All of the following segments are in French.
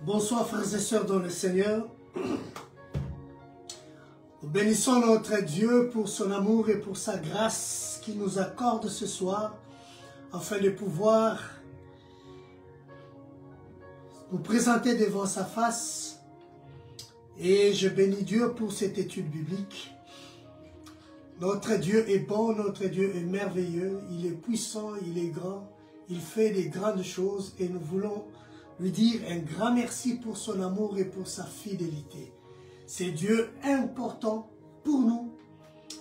Bonsoir frères et sœurs dans le Seigneur. Nous bénissons notre Dieu pour son amour et pour sa grâce qu'il nous accorde ce soir afin de pouvoir nous présenter devant sa face. Et je bénis Dieu pour cette étude biblique. Notre Dieu est bon, notre Dieu est merveilleux, il est puissant, il est grand, il fait des grandes choses et nous voulons lui dire un grand merci pour son amour et pour sa fidélité. C'est Dieu important pour nous,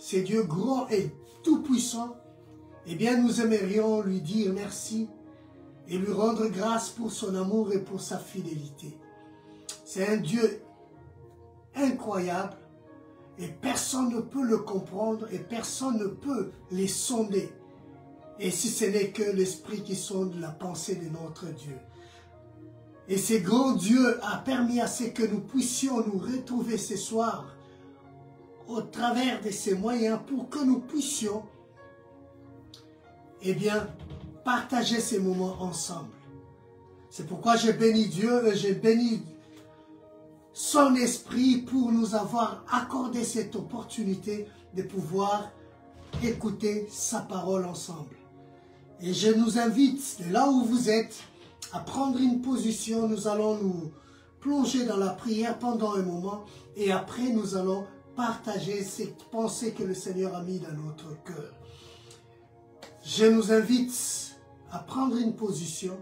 c'est Dieu grand et tout-puissant. Eh bien, nous aimerions lui dire merci et lui rendre grâce pour son amour et pour sa fidélité. C'est un Dieu incroyable et personne ne peut le comprendre et personne ne peut les sonder. Et si ce n'est que l'Esprit qui sonde la pensée de notre Dieu. Et ce grand Dieu a permis à ce que nous puissions nous retrouver ce soir au travers de ces moyens pour que nous puissions, eh bien, partager ces moments ensemble. C'est pourquoi je bénis Dieu et je bénis son esprit pour nous avoir accordé cette opportunité de pouvoir écouter sa parole ensemble. Et je nous invite, de là où vous êtes, à prendre une position. Nous allons nous plonger dans la prière pendant un moment et après nous allons partager cette pensée que le Seigneur a mis dans notre cœur. Je nous invite à prendre une position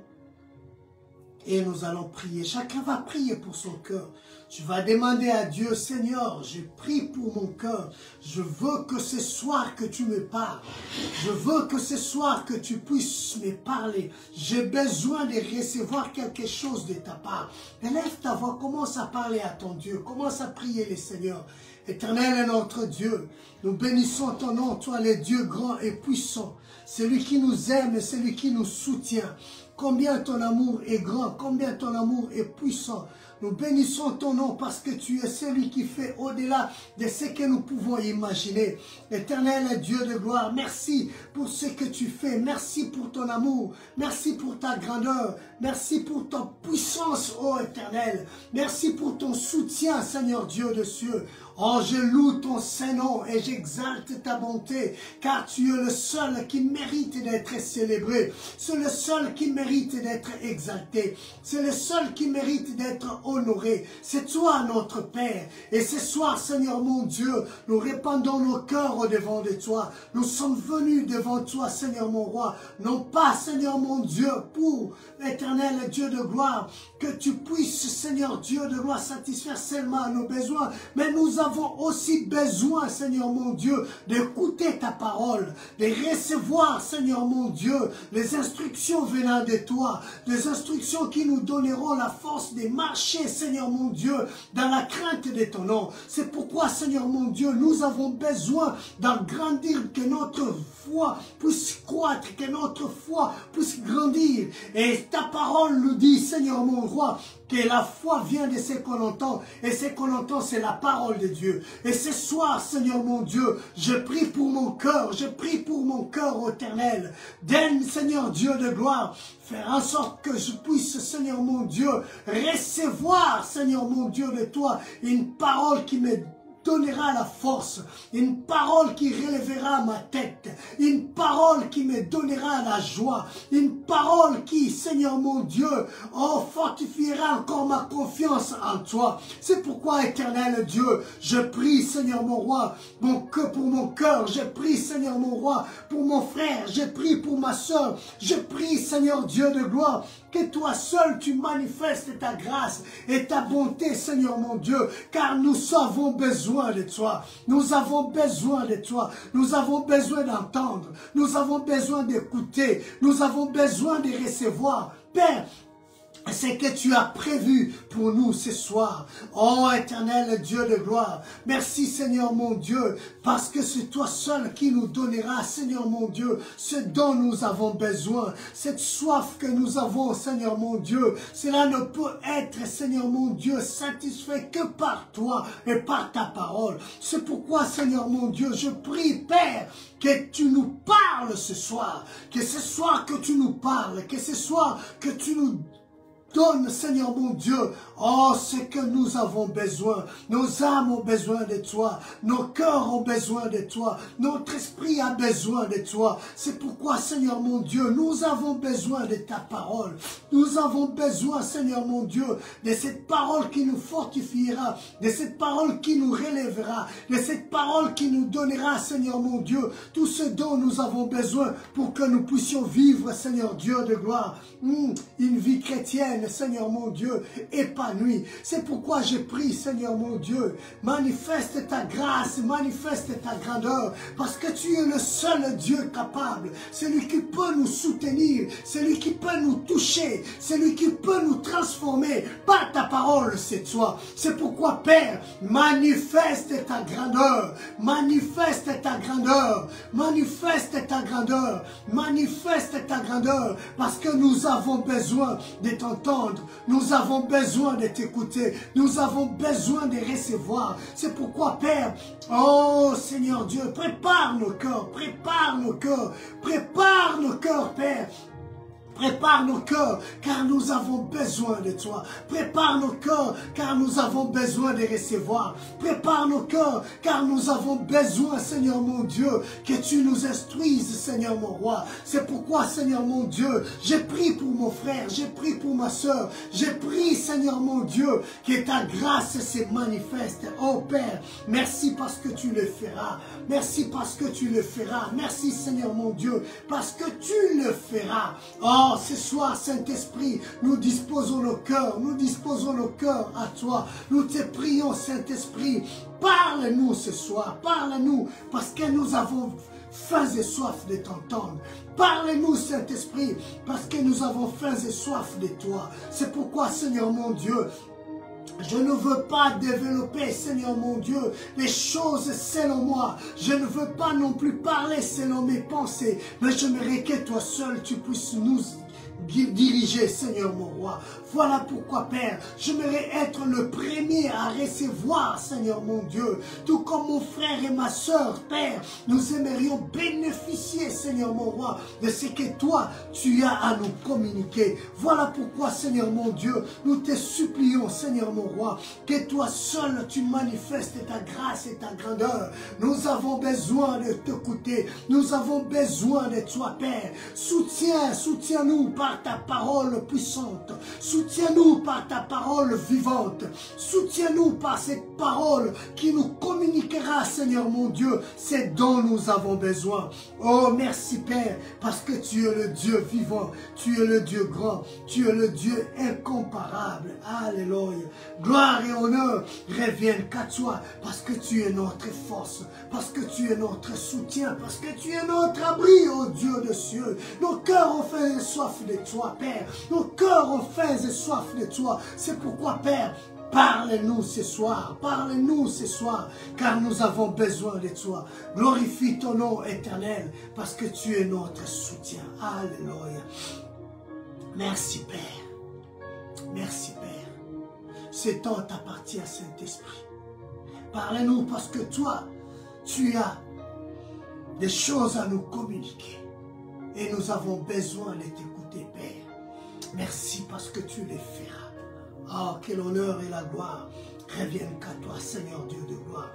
et nous allons prier. Chacun va prier pour son cœur. Tu vas demander à Dieu, Seigneur, je prie pour mon cœur. Je veux que ce soir que tu me parles. Je veux que ce soir que tu puisses me parler. J'ai besoin de recevoir quelque chose de ta part. Élève ta voix, commence à parler à ton Dieu. Commence à prier le Seigneur. Éternel est notre Dieu. Nous bénissons ton nom, toi le Dieu grand et puissant. Celui qui nous aime et celui qui nous soutient. Combien ton amour est grand, combien ton amour est puissant. Nous bénissons ton nom parce que tu es celui qui fait au-delà de ce que nous pouvons imaginer. Éternel Dieu de gloire, merci pour ce que tu fais. Merci pour ton amour. Merci pour ta grandeur. Merci pour ta puissance, ô Éternel. Merci pour ton soutien, Seigneur Dieu de cieux. Oh, je loue ton Saint-Nom et j'exalte ta bonté, car tu es le seul qui mérite d'être célébré. C'est le seul qui mérite d'être exalté. C'est le seul qui mérite d'être honoré. C'est toi, notre Père. Et ce soir, Seigneur mon Dieu, nous répandons nos cœurs au-devant de toi. Nous sommes venus devant toi, Seigneur mon Roi. Non pas, Seigneur mon Dieu, pour l'éternel Dieu de gloire, que tu puisses, Seigneur Dieu de gloire, satisfaire seulement nos besoins, mais nous avons aussi besoin, Seigneur mon Dieu, d'écouter ta parole, de recevoir, Seigneur mon Dieu, les instructions venant de toi, les instructions qui nous donneront la force de marcher, Seigneur mon Dieu, dans la crainte de ton nom. C'est pourquoi, Seigneur mon Dieu, nous avons besoin d'agrandir, que notre foi puisse croître, que notre foi puisse grandir. Et ta parole nous dit, Seigneur mon Roi, que la foi vient de ce qu'on entend, et ce qu'on entend, c'est la parole de Dieu. Et ce soir, Seigneur mon Dieu, je prie pour mon cœur, je prie pour mon cœur éternel. Donne, Seigneur Dieu de gloire, faire en sorte que je puisse, Seigneur mon Dieu, recevoir, Seigneur mon Dieu, de toi, une parole qui me donnera la force, une parole qui relèvera ma tête, une parole qui me donnera la joie, une parole qui, Seigneur mon Dieu, oh, fortifiera encore ma confiance en toi. C'est pourquoi, éternel Dieu, je prie, Seigneur mon roi, pour mon cœur, je prie, Seigneur mon roi, pour mon frère, je prie pour ma soeur, je prie, Seigneur Dieu de gloire, que toi seul tu manifestes ta grâce et ta bonté, Seigneur mon Dieu, car nous avons besoin de toi. Nous avons besoin de toi. Nous avons besoin d'entendre. Nous avons besoin d'écouter. Nous avons besoin de recevoir. Père, ce que tu as prévu pour nous ce soir. Oh éternel Dieu de gloire, merci Seigneur mon Dieu, parce que c'est toi seul qui nous donnera, Seigneur mon Dieu, ce dont nous avons besoin, cette soif que nous avons, Seigneur mon Dieu. Cela ne peut être, Seigneur mon Dieu, satisfait que par toi et par ta parole. C'est pourquoi, Seigneur mon Dieu, je prie, Père, que tu nous parles ce soir, que ce soir que tu nous parles, que ce soir que tu nous donne, Seigneur mon Dieu, oh, ce que nous avons besoin. Nos âmes ont besoin de toi. Nos cœurs ont besoin de toi. Notre esprit a besoin de toi. C'est pourquoi, Seigneur mon Dieu, nous avons besoin de ta parole. Nous avons besoin, Seigneur mon Dieu, de cette parole qui nous fortifiera, de cette parole qui nous relèvera, de cette parole qui nous donnera, Seigneur mon Dieu, tout ce dont nous avons besoin pour que nous puissions vivre, Seigneur Dieu de gloire, une vie chrétienne, Seigneur mon Dieu, épanouie. C'est pourquoi je prie, Seigneur mon Dieu, manifeste ta grâce, manifeste ta grandeur, parce que tu es le seul Dieu capable, celui qui peut nous soutenir, celui qui peut nous toucher, celui qui peut nous transformer. Par ta parole, c'est toi. C'est pourquoi, Père, manifeste ta grandeur, manifeste ta grandeur, manifeste ta grandeur, manifeste ta grandeur, parce que nous avons besoin de t'entendre, nous avons besoin de t'écouter, nous avons besoin de recevoir. C'est pourquoi, Père, oh Seigneur Dieu, prépare nos cœurs, prépare nos cœurs, prépare nos cœurs, Père. Prépare nos cœurs, car nous avons besoin de toi. Prépare nos cœurs, car nous avons besoin de recevoir. Prépare nos cœurs, car nous avons besoin, Seigneur mon Dieu, que tu nous instruises, Seigneur mon roi. C'est pourquoi, Seigneur mon Dieu, j'ai prié pour mon frère, j'ai prié pour ma soeur, j'ai prié, Seigneur mon Dieu, que ta grâce se manifeste. Oh Père, merci parce que tu le feras. Merci parce que tu le feras. Merci, Seigneur mon Dieu, parce que tu le feras. Oh, ce soir, Saint-Esprit, nous disposons nos cœurs à toi. Nous te prions, Saint-Esprit, parle-nous ce soir, parle-nous, parce que nous avons faim et soif de t'entendre. Parle-nous, Saint-Esprit, parce que nous avons faim et soif de toi. C'est pourquoi, Seigneur mon Dieu, je ne veux pas développer, Seigneur mon Dieu, les choses selon moi. Je ne veux pas non plus parler selon mes pensées. Mais j'aimerais que toi seul, tu puisses nous diriger, Seigneur mon roi. Voilà pourquoi, Père, j'aimerais être le premier à recevoir, Seigneur mon Dieu. Tout comme mon frère et ma soeur, Père, nous aimerions bénéficier, Seigneur mon roi, de ce que toi, tu as à nous communiquer. Voilà pourquoi, Seigneur mon Dieu, nous te supplions, Seigneur mon roi, que toi seul, tu manifestes ta grâce et ta grandeur. Nous avons besoin de t'écouter. Nous avons besoin de toi, Père. Soutiens-nous par ta parole puissante. Soutiens-nous par ta parole vivante. Soutiens-nous par cette parole qui nous communiquera, Seigneur mon Dieu, ce dont nous avons besoin. Oh, merci Père, parce que tu es le Dieu vivant, tu es le Dieu grand, tu es le Dieu incomparable. Alléluia. Gloire et honneur reviennent qu'à toi, parce que tu es notre force, parce que tu es notre soutien, parce que tu es notre abri, oh Dieu de cieux. Nos cœurs ont faim et soif de toi, Père. Nos cœurs ont faim et soif de toi. C'est pourquoi, Père, parle-nous ce soir, car nous avons besoin de toi. Glorifie ton nom éternel, parce que tu es notre soutien. Alléluia. Merci Père. Merci Père. Ce temps t'appartient, Saint-Esprit. Parle-nous parce que toi, tu as des choses à nous communiquer. Et nous avons besoin de t'écouter, Père. Merci parce que tu les feras. Oh, que l'honneur et la gloire reviennent qu'à toi, Seigneur Dieu de gloire.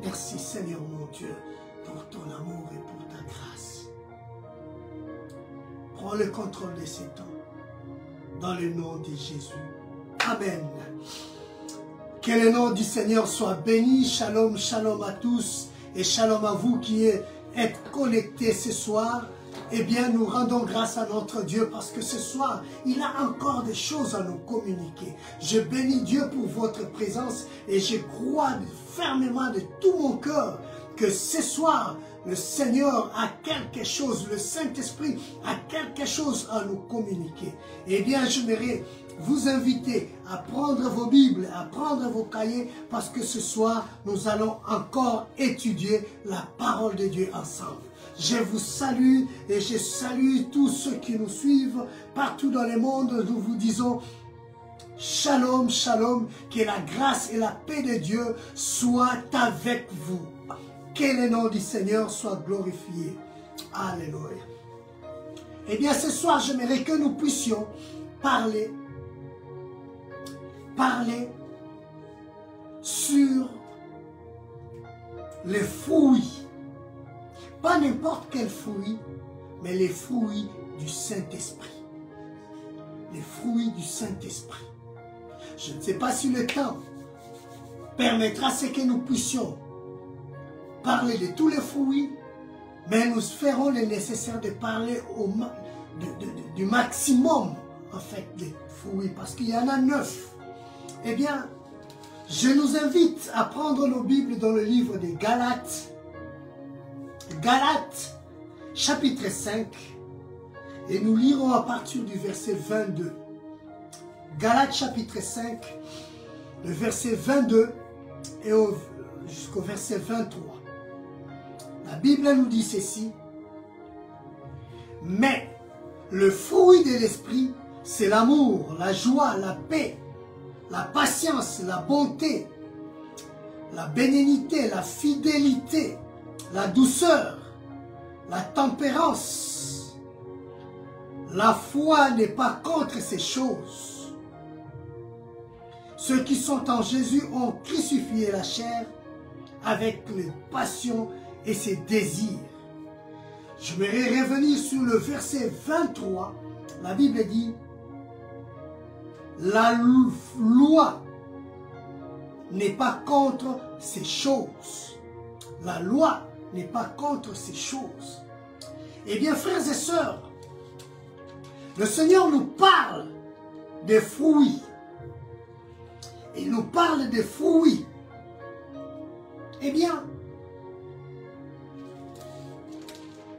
Merci, Seigneur mon Dieu, pour ton amour et pour ta grâce. Prends le contrôle de ces temps. Dans le nom de Jésus. Amen. Que le nom du Seigneur soit béni. Shalom, shalom à tous. Et shalom à vous qui êtes connectés ce soir. Eh bien, nous rendons grâce à notre Dieu parce que ce soir, il a encore des choses à nous communiquer. Je bénis Dieu pour votre présence et je crois fermement de tout mon cœur que ce soir, le Seigneur a quelque chose, le Saint-Esprit a quelque chose à nous communiquer. Eh bien, j'aimerais vous inviter à prendre vos Bibles, à prendre vos cahiers, parce que ce soir, nous allons encore étudier la parole de Dieu ensemble. Je vous salue et je salue tous ceux qui nous suivent partout dans le monde. Nous vous disons shalom, shalom, que la grâce et la paix de Dieu soient avec vous. Que le nom du Seigneur soit glorifié. Alléluia. Eh bien, ce soir, j'aimerais que nous puissions parler parler sur les fruits. Pas n'importe quel fruit, mais les fruits du Saint-Esprit. Les fruits du Saint-Esprit. Je ne sais pas si le temps permettra ce que nous puissions parler de tous les fruits, mais nous ferons le nécessaire de parler du maximum, en fait, des fruits, parce qu'il y en a 9. Eh bien, je nous invite à prendre nos Bibles dans le livre des Galates. Galates, chapitre 5, et nous lirons à partir du verset 22. Galates, chapitre 5, le verset 22 et jusqu'au verset 23. La Bible nous dit ceci. Mais le fruit de l'esprit, c'est l'amour, la joie, la paix, la patience, la bonté, la bénignité, la fidélité, la douceur, la tempérance. La foi n'est pas contre ces choses. Ceux qui sont en Jésus ont crucifié la chair avec les passions et ses désirs. Je vais revenir sur le verset 23. La Bible dit: la loi n'est pas contre ces choses. La loi n'est pas contre ces choses. Eh bien, frères et sœurs, le Seigneur nous parle des fruits. Il nous parle des fruits. Eh bien,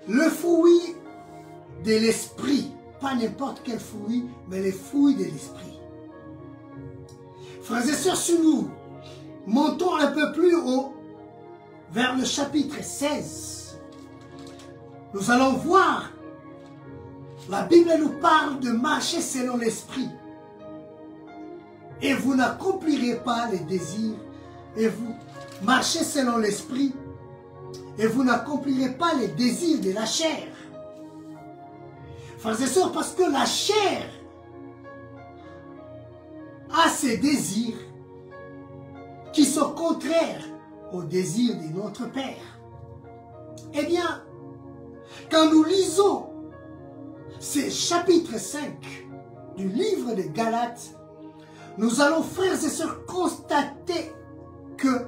le fruit de l'esprit, pas n'importe quel fruit, mais les fruits de l'esprit. Frères et sœurs, si nous montons un peu plus haut, vers le chapitre 16, nous allons voir, la Bible nous parle de marcher selon l'esprit. Et vous n'accomplirez pas les désirs, et vous marchez selon l'esprit, et vous n'accomplirez pas les désirs de la chair. Frères et sœurs, parce que la chair a ses désirs qui sont contraires aux désirs de notre Père. Eh bien, quand nous lisons ce chapitre 5 du livre de Galates, nous allons, frères et sœurs, constater que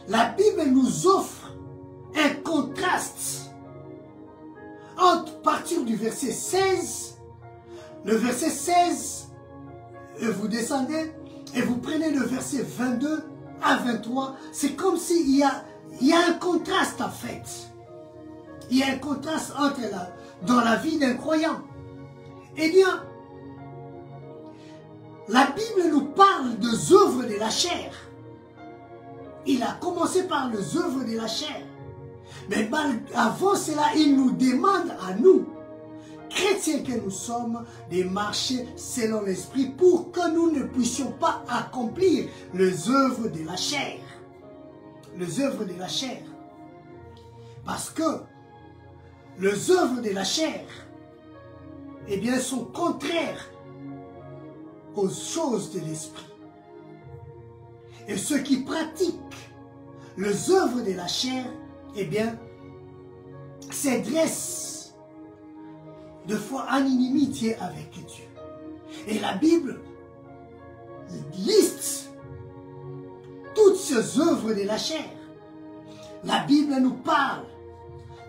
la Bible nous offre un contraste entre partir du verset 16, le verset 16, et vous descendez et vous prenez le verset 22 à 23, c'est comme s'il y a un contraste en fait. Il y a un contraste entre dans la vie d'un croyant. Eh bien, la Bible nous parle des œuvres de la chair. Il a commencé par les œuvres de la chair. Mais avant cela, il nous demande à nous, chrétiens que nous sommes, de marcher selon l'esprit pour que nous ne puissions pas accomplir les œuvres de la chair. Les œuvres de la chair. Parce que les œuvres de la chair, eh bien, sont contraires aux choses de l'esprit. Et ceux qui pratiquent les œuvres de la chair, eh bien, se dressent de fois en inimitié avec Dieu. Et la Bible liste toutes ces œuvres de la chair. La Bible nous parle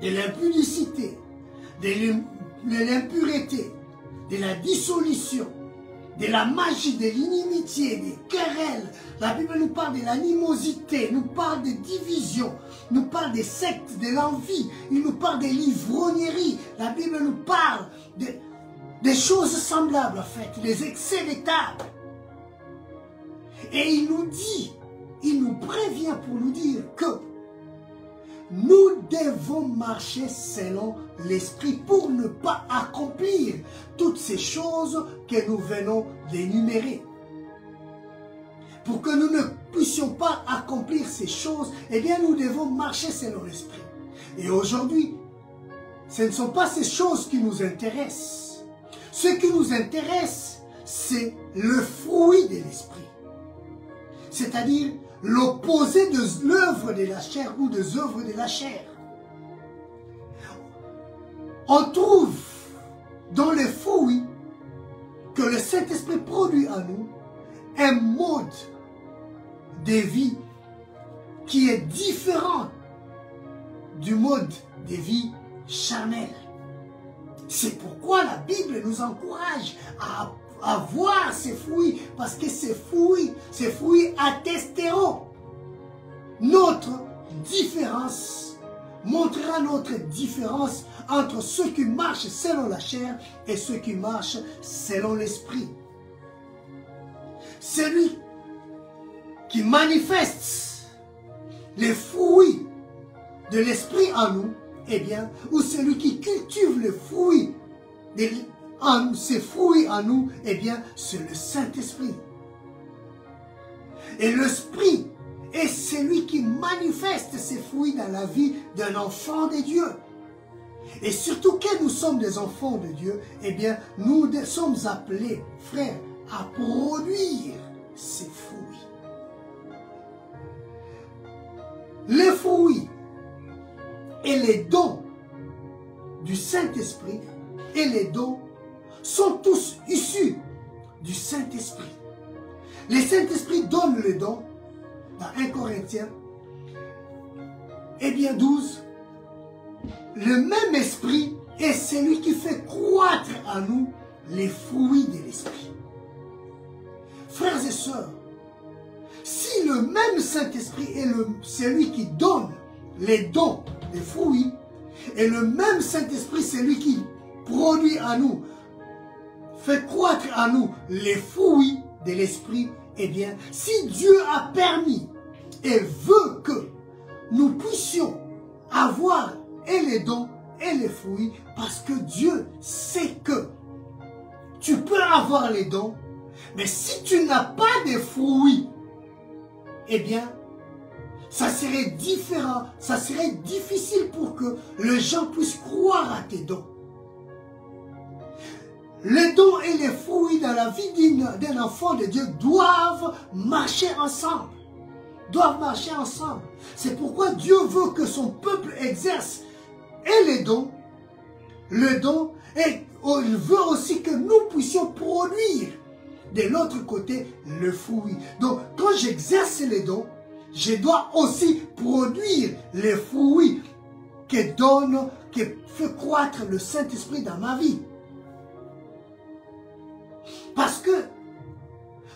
de l'impudicité, de l'impureté, de la dissolution, de la magie, de l'inimitié, des querelles. La Bible nous parle de l'animosité, nous parle de division, nous parle des sectes, de l'envie, il nous parle des l'ivrognerie. La Bible nous parle des choses semblables en fait, des excès de table. Et il nous dit, il nous prévient pour nous dire que nous devons marcher selon l'esprit pour ne pas accomplir toutes ces choses que nous venons d'énumérer. Pour que nous ne puissions pas accomplir ces choses, eh bien nous devons marcher selon l'esprit. Et aujourd'hui, ce ne sont pas ces choses qui nous intéressent. Ce qui nous intéresse, c'est le fruit de l'esprit. c'est-à-dire l'opposé de l'œuvre de la chair ou des œuvres de la chair. On trouve dans les fruits que le Saint-Esprit produit en nous un mode de vie qui est différent du mode de vie charnel. C'est pourquoi la Bible nous encourage à voir ces fruits, parce que ces fruits attesteront notre différence, montrera notre différence entre ceux qui marchent selon la chair et ceux qui marchent selon l'esprit. Celui qui manifeste les fruits de l'esprit en nous, eh bien, ou celui qui cultive les fruits, ces fruits en nous, eh bien, c'est le Saint-Esprit. Et l'Esprit est celui qui manifeste ces fruits dans la vie d'un enfant de Dieu. Et surtout que nous sommes des enfants de Dieu, eh bien, nous sommes appelés, frères, à produire ces fruits. Les fruits et les dons du Saint-Esprit et les dons sont tous issus du Saint-Esprit. Le Saint-Esprit donne le don dans 1 Corinthiens, eh bien 12, le même esprit est celui qui fait croître en nous les fruits de l'esprit. Frères et sœurs, si le même Saint-Esprit est celui qui donne les dons, les fruits, et le même Saint-Esprit, celui qui produit en nous, fait croître en nous les fruits de l'esprit, eh bien, si Dieu a permis et veut que nous puissions avoir et les dons et les fruits, parce que Dieu sait que tu peux avoir les dons, mais si tu n'as pas de fruits, eh bien, ça serait différent, ça serait difficile pour que les gens puissent croire à tes dons. Les dons et les fruits dans la vie d'un enfant de Dieu doivent marcher ensemble. Doivent marcher ensemble. C'est pourquoi Dieu veut que son peuple exerce et les dons, le don, et il veut aussi que nous puissions produire de l'autre côté le fruit. Donc, quand j'exerce les dons, je dois aussi produire les fruits qui fait croître le Saint-Esprit dans ma vie. Parce que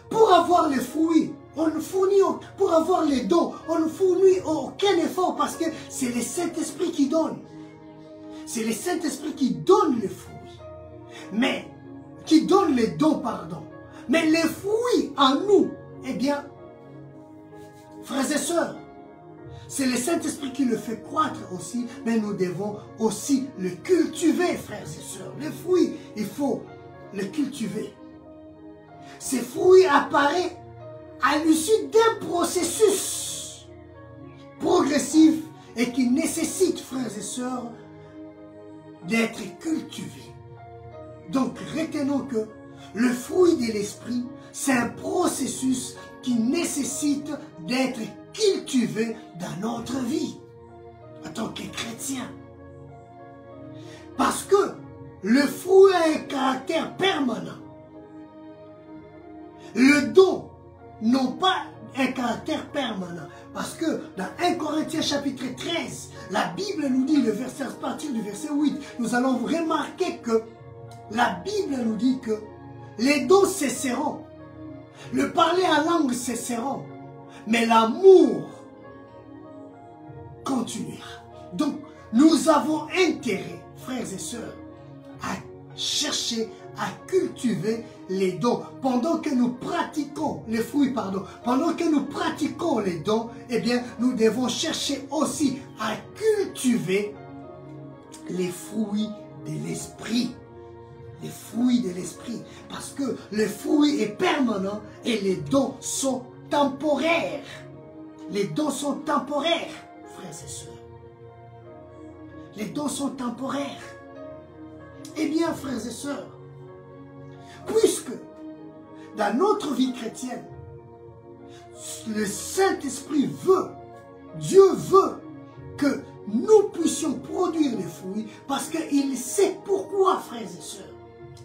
pour avoir les fruits, on ne fournit, pour avoir les dons, on ne fournit aucun effort parce que c'est le Saint-Esprit qui donne. C'est le Saint-Esprit qui donne les fruits. Mais, qui donne les dons, pardon. Mais les fruits en nous, eh bien, frères et sœurs, c'est le Saint-Esprit qui le fait croître aussi, mais nous devons aussi le cultiver, frères et sœurs. Les fruits, il faut les cultiver. Ces fruits apparaissent à l'issue d'un processus progressif et qui nécessite, frères et sœurs, d'être cultivés. Donc, retenons que le fruit de l'esprit, c'est un processus qui nécessite d'être cultivé dans notre vie en tant que chrétien. Parce que le fruit a un caractère permanent. Le don n'a pas un caractère permanent. Parce que dans 1 Corinthiens chapitre 13, la Bible nous dit, à partir du verset 8, nous allons remarquer que la Bible nous dit que les dons cesseront. Le parler en langue cesseront. Mais l'amour continuera. Donc, nous avons intérêt, frères et sœurs, à chercher, à cultiver les dons. Pendant que nous pratiquons les fruits, pardon, pendant que nous pratiquons les dons, eh bien, nous devons chercher aussi à cultiver les fruits de l'esprit. Les fruits de l'esprit. Parce que le fruit est permanent et les dons sont temporaires. Les dons sont temporaires, frères et sœurs. Les dons sont temporaires. Eh bien, frères et sœurs, puisque dans notre vie chrétienne, le Saint-Esprit veut, Dieu veut que nous puissions produire les fruits parce qu'il sait pourquoi, frères et sœurs.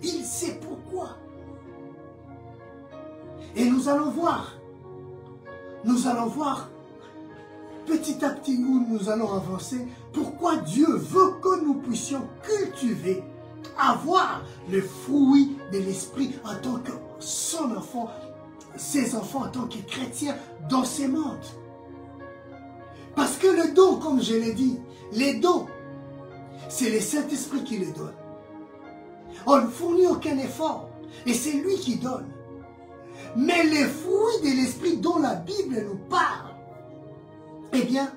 Il sait pourquoi. Et nous allons voir petit à petit où nous allons avancer, pourquoi Dieu veut que nous puissions cultiver, avoir le fruit de l'Esprit en tant que son enfant, ses enfants en tant que chrétiens dans ces mondes. Parce que le don, comme je l'ai dit, les dons, c'est le Saint-Esprit qui les donne. On ne fournit aucun effort et c'est lui qui donne. Mais les fruits de l'Esprit dont la Bible nous parle, eh bien,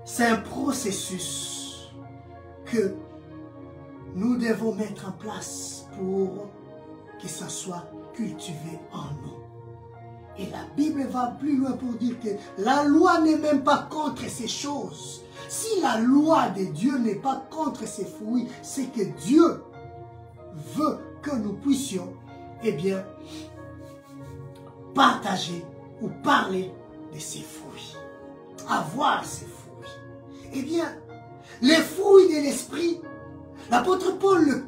c'est un processus que nous devons mettre en place pour que ça soit cultivé en nous. Et la Bible va plus loin pour dire que la loi n'est même pas contre ces choses. Si la loi de Dieu n'est pas contre ces fruits, c'est que Dieu veut que nous puissions, eh bien, partager ou parler de ces fruits. Avoir ces fruits. Eh bien, les fruits de l'esprit, l'apôtre Paul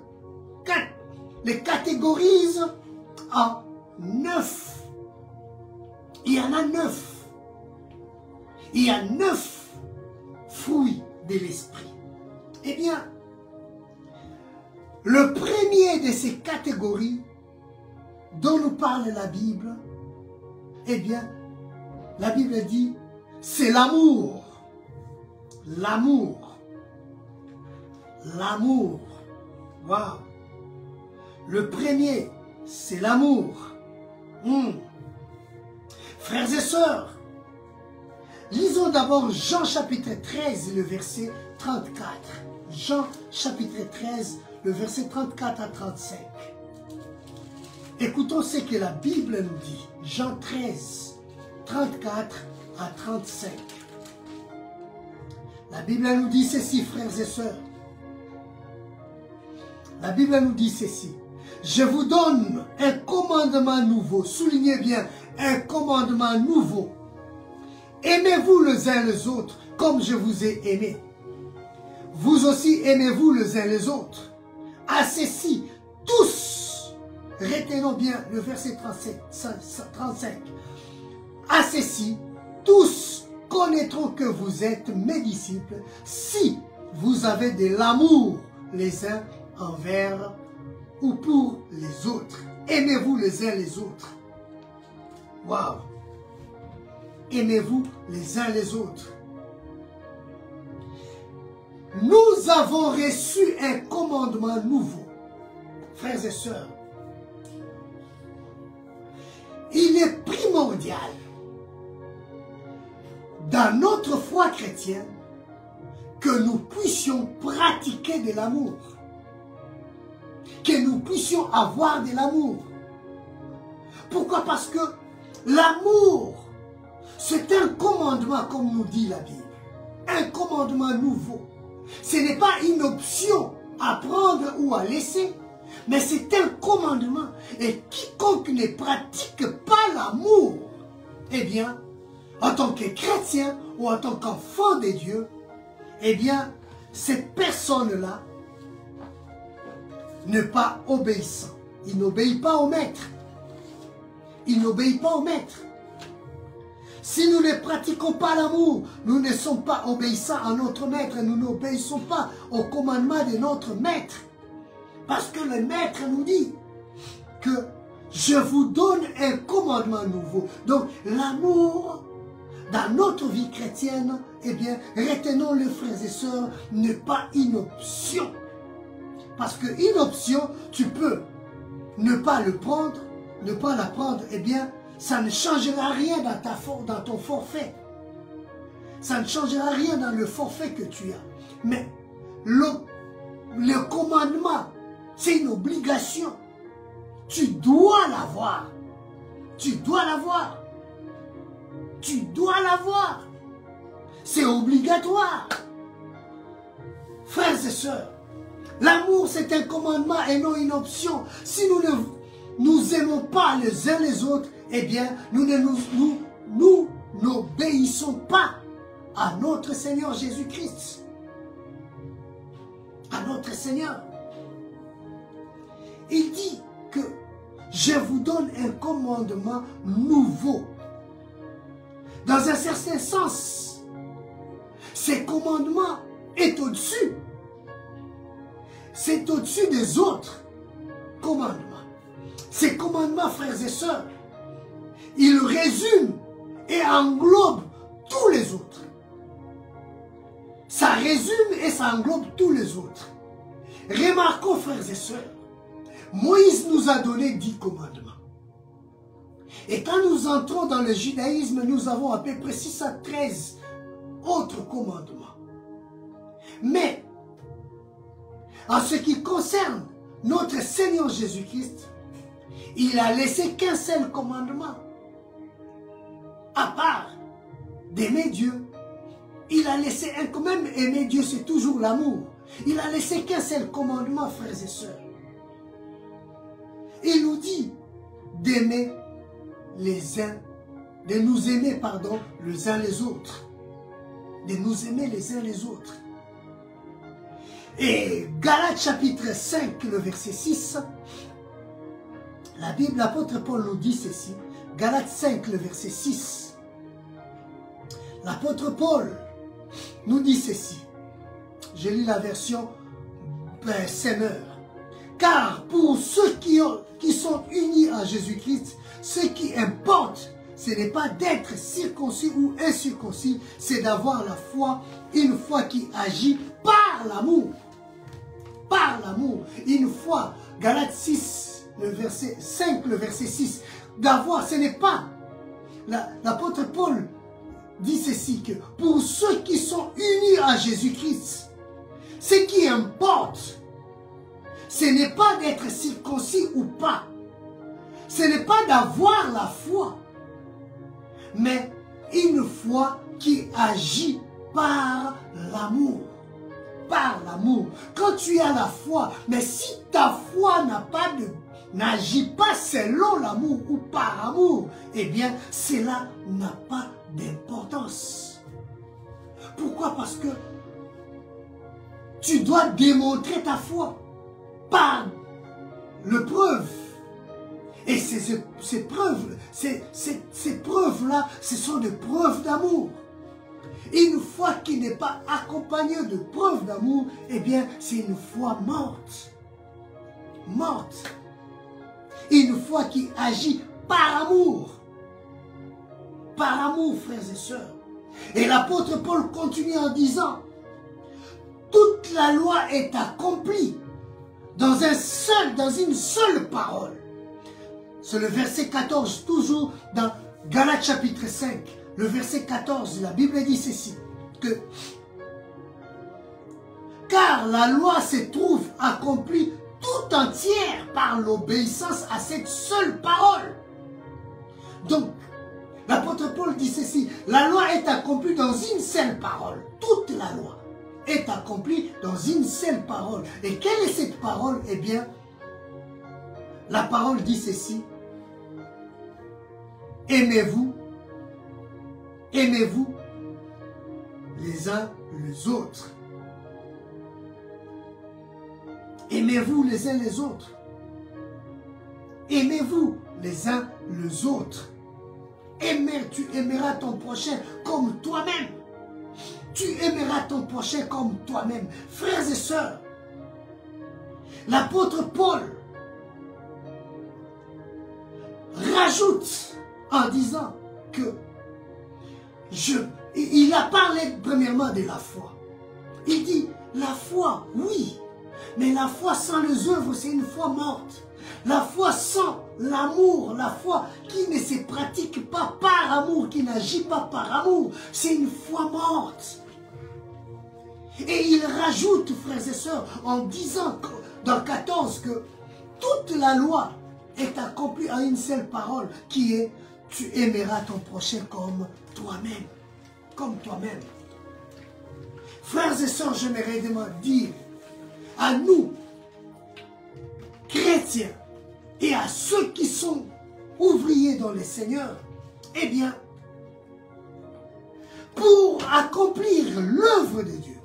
les catégorise en 9. Il y en a 9. Il y a 9 fruits de l'esprit. Eh bien, le premier de ces catégories dont nous parle la Bible, eh bien, la Bible dit, c'est l'amour. L'amour. L'amour. Waouh. Le premier, c'est l'amour. Frères et sœurs, lisons d'abord Jean chapitre 13, le verset 34. Jean chapitre 13, le verset 34 à 35. Écoutons ce que la Bible nous dit. Jean 13, 34 à 35. La Bible nous dit ceci, frères et sœurs. La Bible nous dit ceci. Je vous donne un commandement nouveau. Soulignez bien, un commandement nouveau. Aimez-vous les uns les autres comme je vous ai aimé. Vous aussi aimez-vous les uns les autres. À ceci, tous, retenons bien le verset 35. À ceci, tous connaîtront que vous êtes mes disciples si vous avez de l'amour les uns envers ou pour les autres. Aimez-vous les uns les autres. Waouh! Aimez-vous les uns les autres. Nous avons reçu un commandement nouveau. Frères et sœurs, il est primordial dans notre foi chrétienne que nous puissions pratiquer de l'amour. Que nous puissions avoir de l'amour. Pourquoi? Parce que l'amour, c'est un commandement, comme nous dit la Bible. Un commandement nouveau. Ce n'est pas une option à prendre ou à laisser, mais c'est un commandement. Et quiconque ne pratique pas l'amour, eh bien, en tant que chrétien ou en tant qu'enfant de Dieu, eh bien, cette personne-là n'est pas obéissant. Il n'obéit pas au maître. Il n'obéit pas au maître. Si nous ne pratiquons pas l'amour, nous ne sommes pas obéissants à notre maître. Nous n'obéissons pas au commandement de notre maître. Parce que le maître nous dit que je vous donne un commandement nouveau. Donc l'amour dans notre vie chrétienne, eh bien, retenons-le, frères et sœurs, n'est pas une option. Parce qu'une option, tu peux ne pas le prendre, ne pas la prendre, eh bien, ça ne changera rien dans ton forfait. Ça ne changera rien dans le forfait que tu as. Mais le commandement, c'est une obligation. Tu dois l'avoir. Tu dois l'avoir. Tu dois l'avoir. C'est obligatoire. Frères et sœurs, l'amour, c'est un commandement et non une option. Si nous ne nous aimons pas les uns les autres, eh bien, nous n'obéissons pas à notre Seigneur Jésus-Christ. À notre Seigneur. Il dit que je vous donne un commandement nouveau. Dans un certain sens, ces commandements est au-dessus. C'est au-dessus des autres commandements. Ces commandements, frères et sœurs, ils résument et englobent tous les autres. Ça résume et ça englobe tous les autres. Remarquons, frères et sœurs, Moïse nous a donné 10 commandements. Et quand nous entrons dans le judaïsme, nous avons à peu près 6 à 13 autres commandements. Mais, en ce qui concerne notre Seigneur Jésus-Christ, il a laissé qu'un seul commandement. À part d'aimer Dieu, il a laissé un, quand même aimer Dieu, c'est toujours l'amour. Il a laissé qu'un seul commandement, frères et sœurs. Il nous dit d'aimer les uns, de nous aimer, pardon, les uns les autres. De nous aimer les uns les autres. Et Galates chapitre 5, le verset 6, la Bible, l'apôtre Paul nous dit ceci. Galates 5, le verset 6. L'apôtre Paul nous dit ceci. Je lis la version Semeur. Car pour ceux qui sont unis à Jésus-Christ, ce qui importe, ce n'est pas d'être circoncis ou incirconcis, c'est d'avoir la foi, une foi qui agit par l'amour. Par l'amour. Une foi, Galates 6, le verset 5, le verset 6, d'avoir, ce n'est pas, l'apôtre Paul dit ceci, que pour ceux qui sont unis à Jésus-Christ, ce qui importe, ce n'est pas d'être circoncis ou pas. Ce n'est pas d'avoir la foi, mais une foi qui agit par l'amour. Par l'amour. Quand tu as la foi, mais si ta foi n'agit pas selon l'amour ou par amour, eh bien, cela n'a pas d'importance. Pourquoi? Parce que tu dois démontrer ta foi par le preuve. Et ces preuves-là, ce sont des preuves d'amour. Une foi qui n'est pas accompagnée de preuves d'amour, eh bien, c'est une foi morte. Morte. Une foi qui agit par amour. Par amour, frères et sœurs. Et l'apôtre Paul continue en disant, toute la loi est accomplie dans une seule parole. C'est le verset 14, toujours dans Galates chapitre 5. Le verset 14, la Bible dit ceci, que car la loi se trouve accomplie tout entière par l'obéissance à cette seule parole. Donc, l'apôtre Paul dit ceci, la loi est accomplie dans une seule parole. Toute la loi est accomplie dans une seule parole. Et quelle est cette parole? Eh bien, la parole dit ceci, aimez-vous. Aimez-vous les uns les autres. Aimez-vous les uns les autres. Aimez-vous les uns les autres. Tu aimeras ton prochain comme toi-même. Tu aimeras ton prochain comme toi-même. Frères et sœurs, l'apôtre Paul rajoute en disant que il a parlé premièrement de la foi. Il dit, la foi, oui, mais la foi sans les œuvres, c'est une foi morte. La foi sans l'amour, la foi qui ne se pratique pas par amour, qui n'agit pas par amour, c'est une foi morte. Et il rajoute, frères et sœurs, en disant dans 14 que toute la loi est accomplie en une seule parole, qui est tu aimeras ton prochain comme toi-même. Comme toi-même. Frères et sœurs, j'aimerais dire à nous, chrétiens, et à ceux qui sont ouvrier dans le Seigneur, eh bien, pour accomplir l'œuvre de Dieu,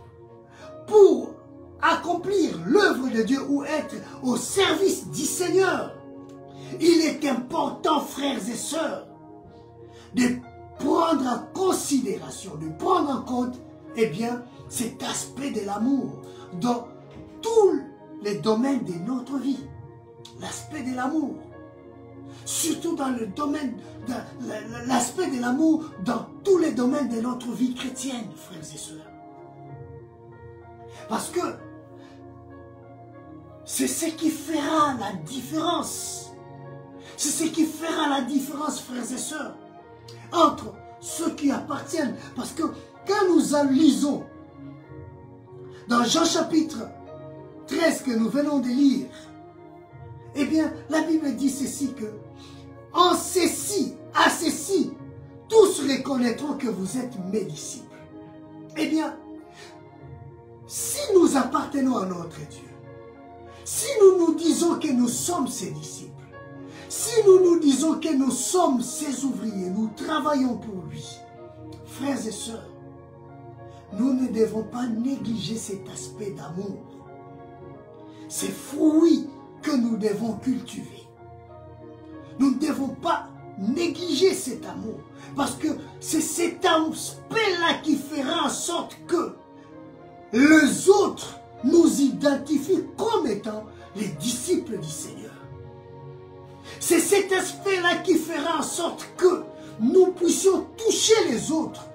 pour accomplir l'œuvre de Dieu ou être au service du Seigneur, il est important, frères et sœurs, de prendre en considération, de prendre en compte, eh bien, cet aspect de l'amour dans tous les domaines de notre vie. L'aspect de l'amour. Surtout dans le domaine, l'aspect de l'amour dans tous les domaines de notre vie chrétienne, frères et sœurs. Parce que c'est ce qui fera la différence. C'est ce qui fera la différence, frères et sœurs, entre ceux qui appartiennent. Parce que quand nous lisons dans Jean chapitre 13 que nous venons de lire, eh bien, la Bible dit ceci que en ceci, à ceci, tous reconnaîtront que vous êtes mes disciples. Eh bien, si nous appartenons à notre Dieu, si nous nous disons que nous sommes ses disciples, si nous nous disons que nous sommes ses ouvriers, nous travaillons pour lui, frères et sœurs, nous ne devons pas négliger cet aspect d'amour. Ces fruits que nous devons cultiver. Nous ne devons pas négliger cet amour. Parce que c'est cet aspect-là qui fera en sorte que les autres nous identifient comme étant les disciples du Seigneur. C'est cet aspect-là qui fera en sorte que nous puissions toucher les autres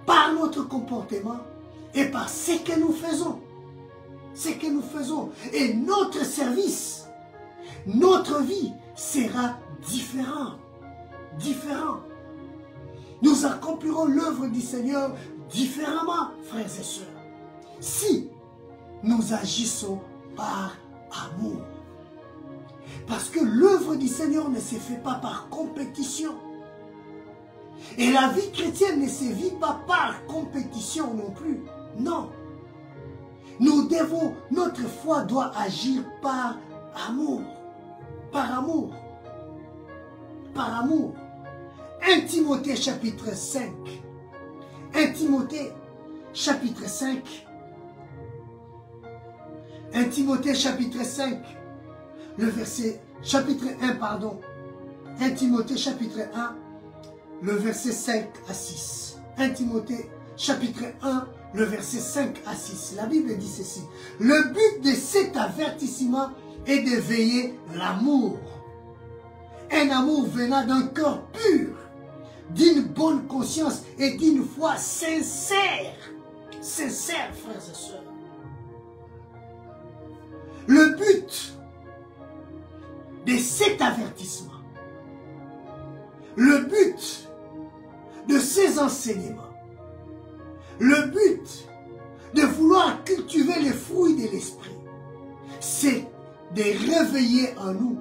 par notre comportement et par ce que nous faisons. Ce que nous faisons. Et notre service, notre vie sera différent. Différent. Nous accomplirons l'œuvre du Seigneur différemment, frères et sœurs, si nous agissons par amour. Parce que l'œuvre du Seigneur ne se fait pas par compétition. Et la vie chrétienne ne se vit pas par compétition non plus. Non. Nous devons, notre foi doit agir par amour. Par amour. Par amour. 1 Timothée chapitre 5. 1 Timothée chapitre 5. 1 Timothée chapitre 5. Le verset, chapitre 1, pardon. 1 Timothée chapitre 1, le verset 5 à 6. 1 Timothée chapitre 1, le verset 5 à 6. La Bible dit ceci. Le but de cet avertissement est de veiller l'amour. Un amour venant d'un cœur pur, d'une bonne conscience et d'une foi sincère. Sincère, frères et sœurs. Le but de cet avertissement, le but de ces enseignements, le but de vouloir cultiver les fruits de l'esprit, c'est de réveiller en nous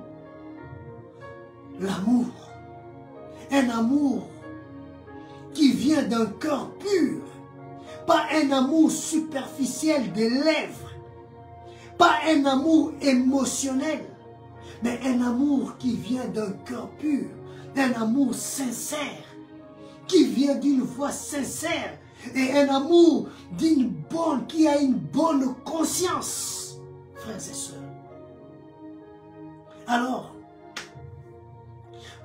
l'amour. Un amour qui vient d'un cœur pur, pas un amour superficiel des lèvres, pas un amour émotionnel, mais un amour qui vient d'un cœur pur, un amour sincère, qui vient d'une foi sincère, et un amour qui a une bonne conscience, frères et sœurs. Alors,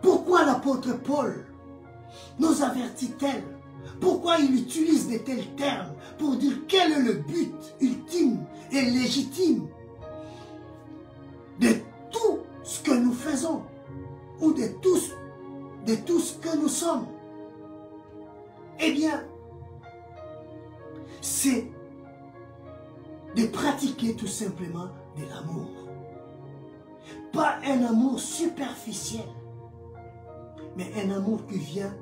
pourquoi l'apôtre Paul nous avertit-elle? Pourquoi il utilise de tels termes pour dire quel est le but ultime et légitime de tout ce que nous faisons ou de tout ce que nous sommes? Eh bien, c'est de pratiquer tout simplement de l'amour. Pas un amour superficiel, mais un amour qui vient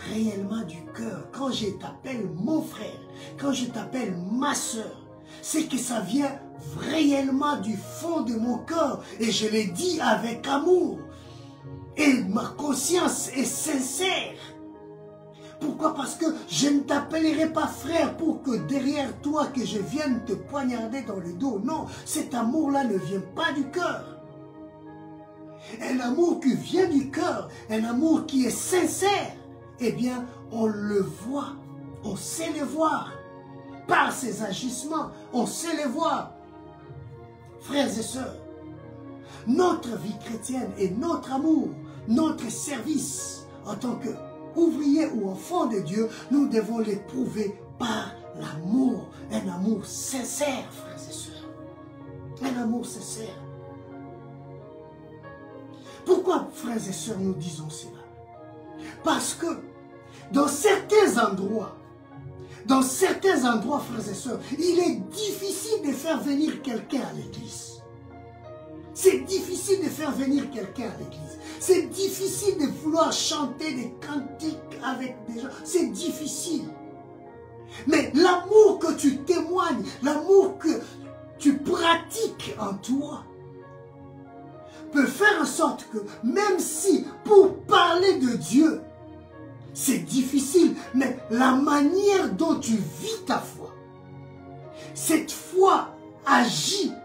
réellement du cœur. Quand je t'appelle mon frère, quand je t'appelle ma soeur, c'est que ça vient réellement du fond de mon cœur. Et je le dis avec amour. Et ma conscience est sincère. Pourquoi? Parce que je ne t'appellerai pas frère pour que derrière toi que je vienne te poignarder dans le dos. Non, cet amour-là ne vient pas du cœur. un amour qui vient du cœur, un amour qui est sincère, eh bien, on le voit, on sait le voir. Par ses agissements, on sait les voir. Frères et sœurs, notre vie chrétienne et notre amour, notre service en tant qu'ouvriers ou enfants de Dieu, nous devons l'éprouver par l'amour, un amour sincère, frères et sœurs. Un amour sincère. Pourquoi, frères et sœurs, nous disons cela? Parce que dans certains endroits, frères et sœurs, il est difficile de faire venir quelqu'un à l'église. C'est difficile de faire venir quelqu'un à l'église. C'est difficile de vouloir chanter des cantiques avec des gens. C'est difficile. Mais l'amour que tu témoignes, l'amour que tu pratiques en toi, peut faire en sorte que, même si pour parler de Dieu, c'est difficile, mais la manière dont tu vis ta foi, cette foi agissant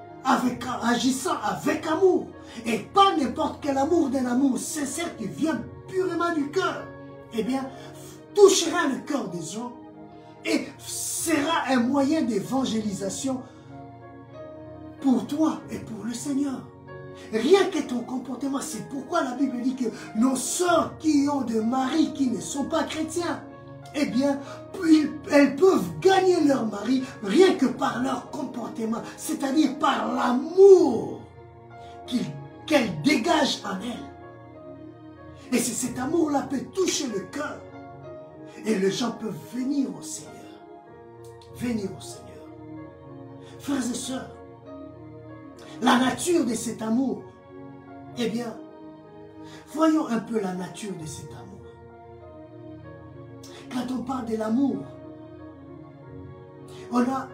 avec amour, et pas n'importe quel amour, d'un amour sincère qui vient purement du cœur, eh bien, touchera le cœur des gens et sera un moyen d'évangélisation pour toi et pour le Seigneur. Rien que ton comportement, c'est pourquoi la Bible dit que nos sœurs qui ont des maris qui ne sont pas chrétiens, eh bien, elles peuvent gagner leur mari rien que par leur comportement, c'est-à-dire par l'amour qu'elles dégagent en elles. Et c'est cet amour-là peut toucher le cœur. Et les gens peuvent venir au Seigneur. Venir au Seigneur. Frères et sœurs, la nature de cet amour, eh bien, voyons un peu la nature de cet amour. Quand on parle de l'amour, on a,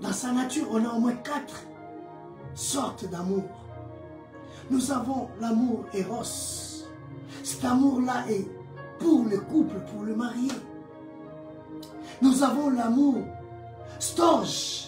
dans sa nature, on a au moins 4 sortes d'amour. Nous avons l'amour éros. Cet amour-là est pour le couple, pour le marié. Nous avons l'amour storge.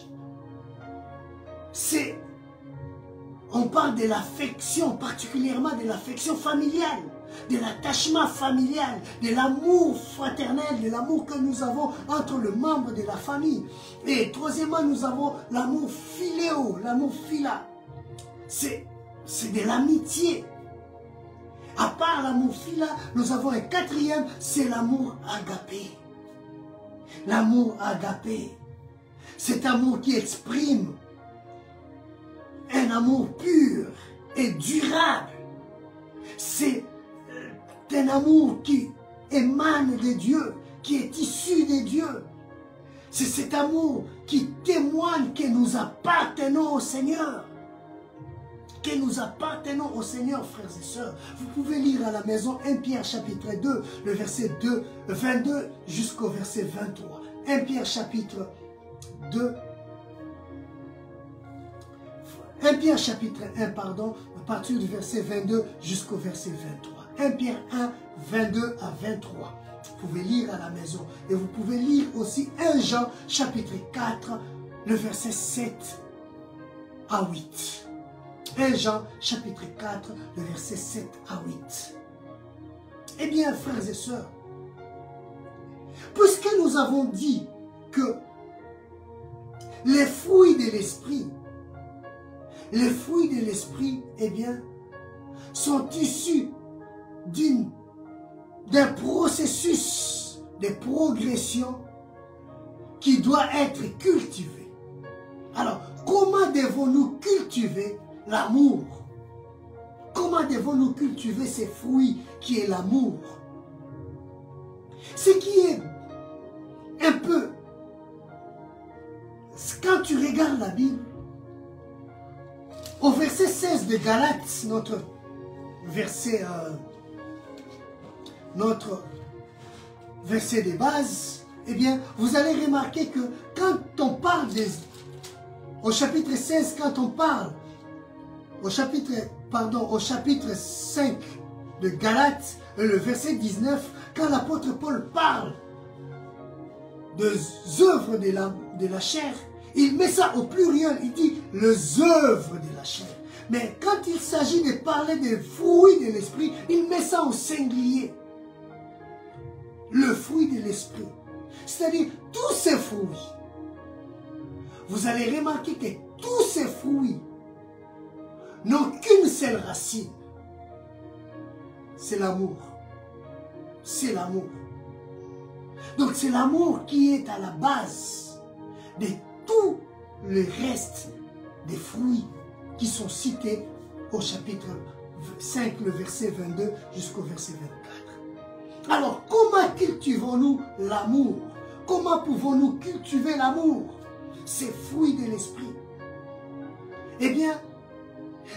On parle de l'affection, particulièrement de l'affection familiale, de l'attachement familial, de l'amour fraternel, de l'amour que nous avons entre les membres de la famille. Et troisièmement, nous avons l'amour philéo, l'amour phila. C'est de l'amitié. À part l'amour phila, nous avons un 4e, c'est l'amour agapé. L'amour agapé, cet amour qui exprime un amour pur et durable. C'est un amour qui émane de Dieu, qui est issu de Dieu. C'est cet amour qui témoigne que nous appartenons au Seigneur. Que nous appartenons au Seigneur, frères et sœurs. Vous pouvez lire à la maison 1 Pierre chapitre 2, le verset 22 jusqu'au verset 23. 1 Pierre chapitre 2, 1 Pierre chapitre 1, pardon, à partir du verset 22 jusqu'au verset 23. 1 Pierre 1, 22 à 23. Vous pouvez lire à la maison. Et vous pouvez lire aussi 1 Jean chapitre 4, le verset 7 à 8. 1 Jean chapitre 4, le verset 7 à 8. Eh bien, frères et sœurs, puisque nous avons dit que les fruits de l'esprit, eh bien, sont issus d'un processus de progression qui doit être cultivé. Alors, comment devons-nous cultiver l'amour? Comment devons-nous cultiver ces fruits qui est l'amour? Ce qui est un peu, quand tu regardes la Bible, au verset 16 de Galates, notre verset de base, eh bien, vous allez remarquer que quand on parle au chapitre 16, quand on parle au chapitre 5 de Galates, le verset 19, quand l'apôtre Paul parle des œuvres de la chair, il met ça au pluriel, il dit les œuvres de la chair. Mais quand il s'agit de parler des fruits de l'esprit, il met ça au singulier. Le fruit de l'esprit. C'est-à-dire tous ces fruits. Vous allez remarquer que tous ces fruits n'ont qu'une seule racine. C'est l'amour. C'est l'amour. Donc c'est l'amour qui est à la base de tout le reste des fruits qui sont cités au chapitre 5, le verset 22 jusqu'au verset 24. Alors, comment cultivons-nous l'amour? Comment pouvons-nous cultiver l'amour? Ces fruits de l'esprit. Eh bien,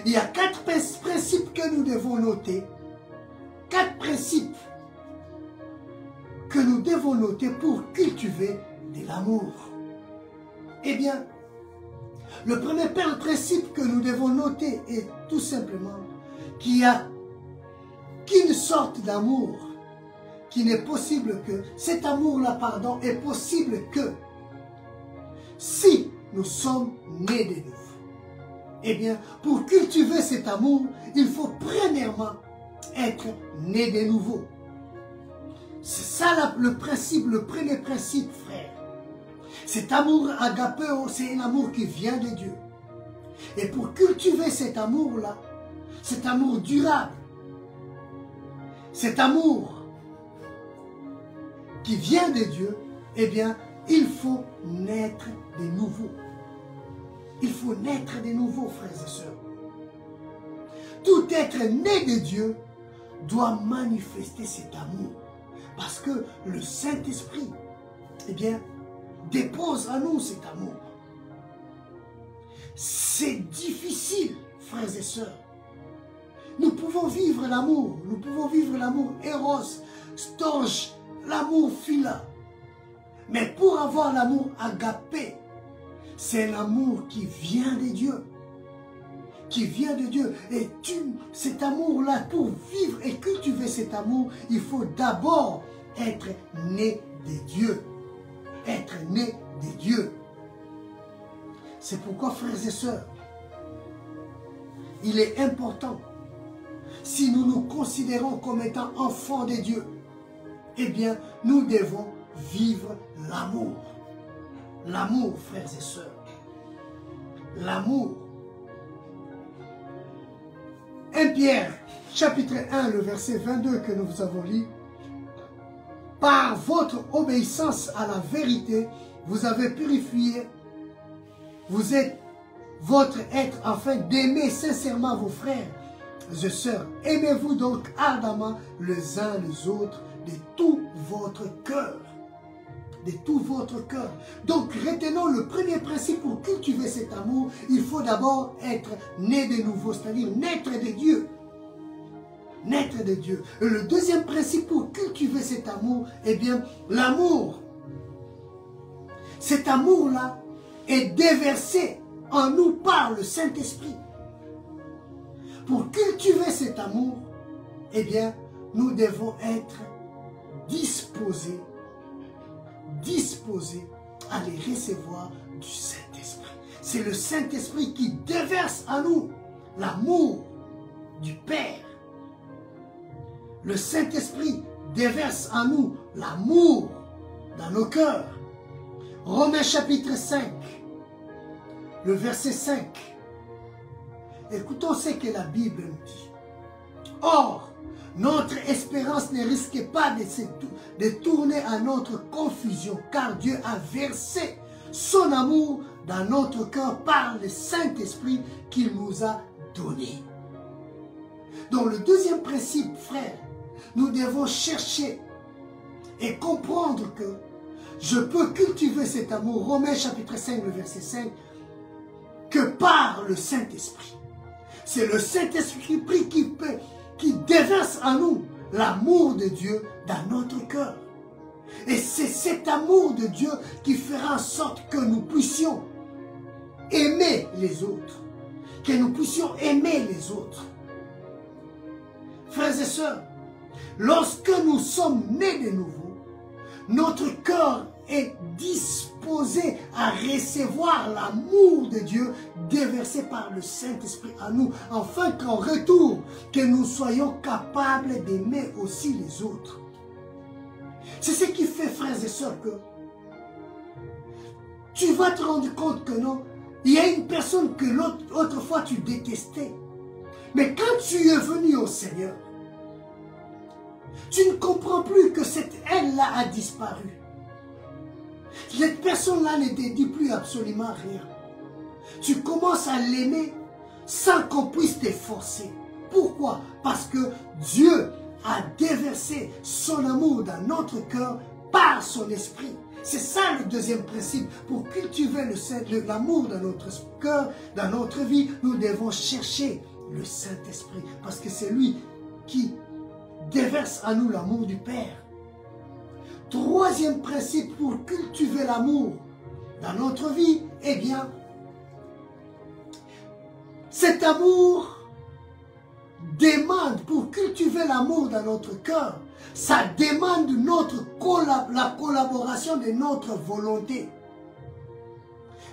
il y a 4 principes que nous devons noter. 4 principes que nous devons noter pour cultiver de l'amour. Eh bien, le premier principe que nous devons noter est tout simplement qu'il n'y a qu'une sorte d'amour qui n'est possible que, cet amour-là, pardon, est possible que si nous sommes nés de nouveau. Eh bien, pour cultiver cet amour, il faut premièrement être né de nouveau. C'est ça le principe, le premier principe, frère. Cet amour agapéo, c'est un amour qui vient de Dieu. Et pour cultiver cet amour-là, cet amour durable, cet amour qui vient de Dieu, eh bien, il faut naître de nouveau. Il faut naître de nouveau, frères et sœurs. Tout être né de Dieu doit manifester cet amour. Parce que le Saint-Esprit, eh bien, dépose en nous cet amour. C'est difficile, frères et sœurs. Nous pouvons vivre l'amour. Nous pouvons vivre l'amour éros, storge, l'amour phila. Mais pour avoir l'amour agapé, c'est l'amour qui vient de Dieu. Qui vient de Dieu. Et cet amour-là, pour vivre et cultiver cet amour, il faut d'abord être né de Dieu. Être né de Dieu. C'est pourquoi, frères et sœurs, il est important, si nous nous considérons comme étant enfants de Dieu, eh bien, nous devons vivre l'amour. L'amour, frères et sœurs. L'amour. 1 Pierre, chapitre 1, le verset 22 que nous avons lu. Par votre obéissance à la vérité, vous avez purifié, vous êtes votre être afin d'aimer sincèrement vos frères et sœurs. Aimez-vous donc ardemment les uns les autres de tout votre cœur. De tout votre cœur. Donc retenons le premier principe pour cultiver cet amour, il faut d'abord être né de nouveau, c'est-à-dire naître de Dieu. Naître de Dieu. Et le deuxième principe pour cultiver cet amour, eh bien, l'amour. Cet amour-là est déversé en nous par le Saint-Esprit. Pour cultiver cet amour, eh bien, nous devons être disposés à les recevoir du Saint-Esprit. C'est le Saint-Esprit qui déverse en nous l'amour du Père. Le Saint-Esprit déverse en nous l'amour dans nos cœurs. Romains chapitre 5, le verset 5. Écoutons ce que la Bible nous dit. Or, notre espérance ne risque pas de tourner à notre confusion, car Dieu a versé son amour dans notre cœur par le Saint-Esprit qu'il nous a donné. Donc le deuxième principe, frère, nous devons chercher et comprendre que je peux cultiver cet amour, Romains chapitre 5, le verset 5, que par le Saint-Esprit. C'est le Saint-Esprit qui déverse en nous l'amour de Dieu dans notre cœur. Et c'est cet amour de Dieu qui fera en sorte que nous puissions aimer les autres. Que nous puissions aimer les autres. Frères et sœurs, lorsque nous sommes nés de nouveau, notre cœur est disposé à recevoir l'amour de Dieu déversé par le Saint-Esprit à nous, afin qu'en retour, que nous soyons capables d'aimer aussi les autres. C'est ce qui fait, frères et sœurs, que tu vas te rendre compte que non, il y a une personne que autrefois tu détestais. Mais quand tu es venu au Seigneur, tu ne comprends plus que cette haine-là a disparu. Cette personne-là ne te dit plus absolument rien. Tu commences à l'aimer sans qu'on puisse te forcer. Pourquoi? Parce que Dieu a déversé son amour dans notre cœur par son esprit. C'est ça le deuxième principe. Pour cultiver l'amour dans notre cœur, dans notre vie, nous devons chercher le Saint-Esprit. Parce que c'est lui qui déverse à nous l'amour du Père. Troisième principe pour cultiver l'amour dans notre vie, eh bien, cet amour demande, pour cultiver l'amour dans notre cœur, ça demande la collaboration de notre volonté.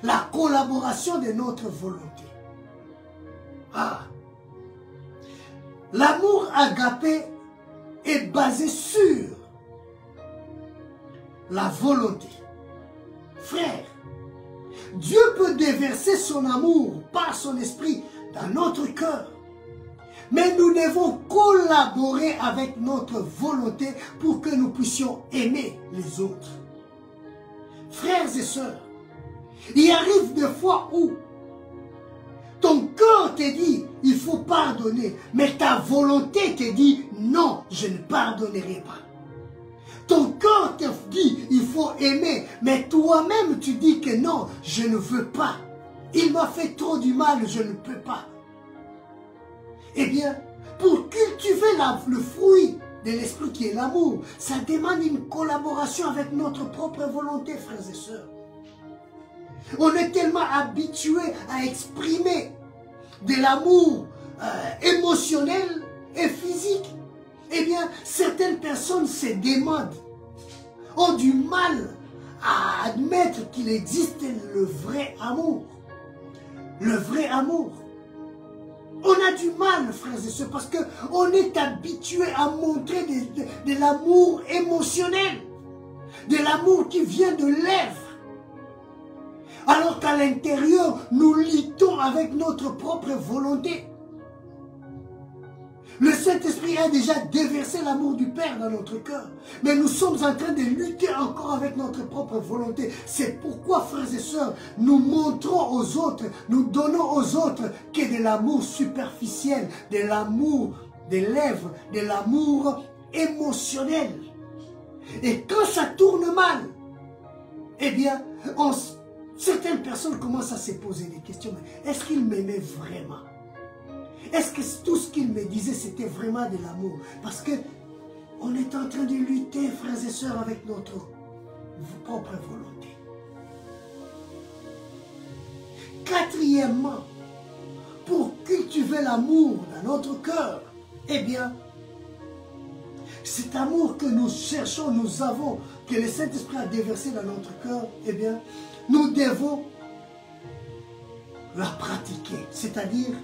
La collaboration de notre volonté. Ah! L'amour agapé est basé sur la volonté. Frère, Dieu peut déverser son amour par son esprit dans notre cœur. Mais nous devons collaborer avec notre volonté pour que nous puissions aimer les autres. Frères et sœurs, il arrive des fois où ton cœur te dit, il faut pardonner, mais ta volonté te dit, non, je ne pardonnerai pas. Ton cœur te dit, il faut aimer, mais toi-même tu dis que non, je ne veux pas. Il m'a fait trop du mal, je ne peux pas. Eh bien, pour cultiver le fruit de l'esprit qui est l'amour, ça demande une collaboration avec notre propre volonté, frères et sœurs. On est tellement habitué à exprimer de l'amour émotionnel et physique. Eh bien, certaines personnes se demandent, ont du mal à admettre qu'il existe le vrai amour. Le vrai amour. On a du mal, frères et sœurs, parce qu'on est habitué à montrer de l'amour émotionnel, de l'amour qui vient de lèvres. Alors qu'à l'intérieur, nous luttons avec notre propre volonté. Le Saint-Esprit a déjà déversé l'amour du Père dans notre cœur. Mais nous sommes en train de lutter encore avec notre propre volonté. C'est pourquoi, frères et sœurs, nous montrons aux autres, nous donnons aux autres que de l'amour superficiel, de l'amour des lèvres, de l'amour émotionnel. Et quand ça tourne mal, eh bien, certaines personnes commencent à se poser des questions. Est-ce qu'il m'aimait vraiment? Est-ce que tout ce qu'il me disait, c'était vraiment de l'amour? Parce que on est en train de lutter, frères et sœurs, avec notre propre volonté. Quatrièmement, pour cultiver l'amour dans notre cœur, eh bien, cet amour que nous cherchons, nous avons, que le Saint-Esprit a déversé dans notre cœur, eh bien, nous devons la pratiquer, c'est-à-dire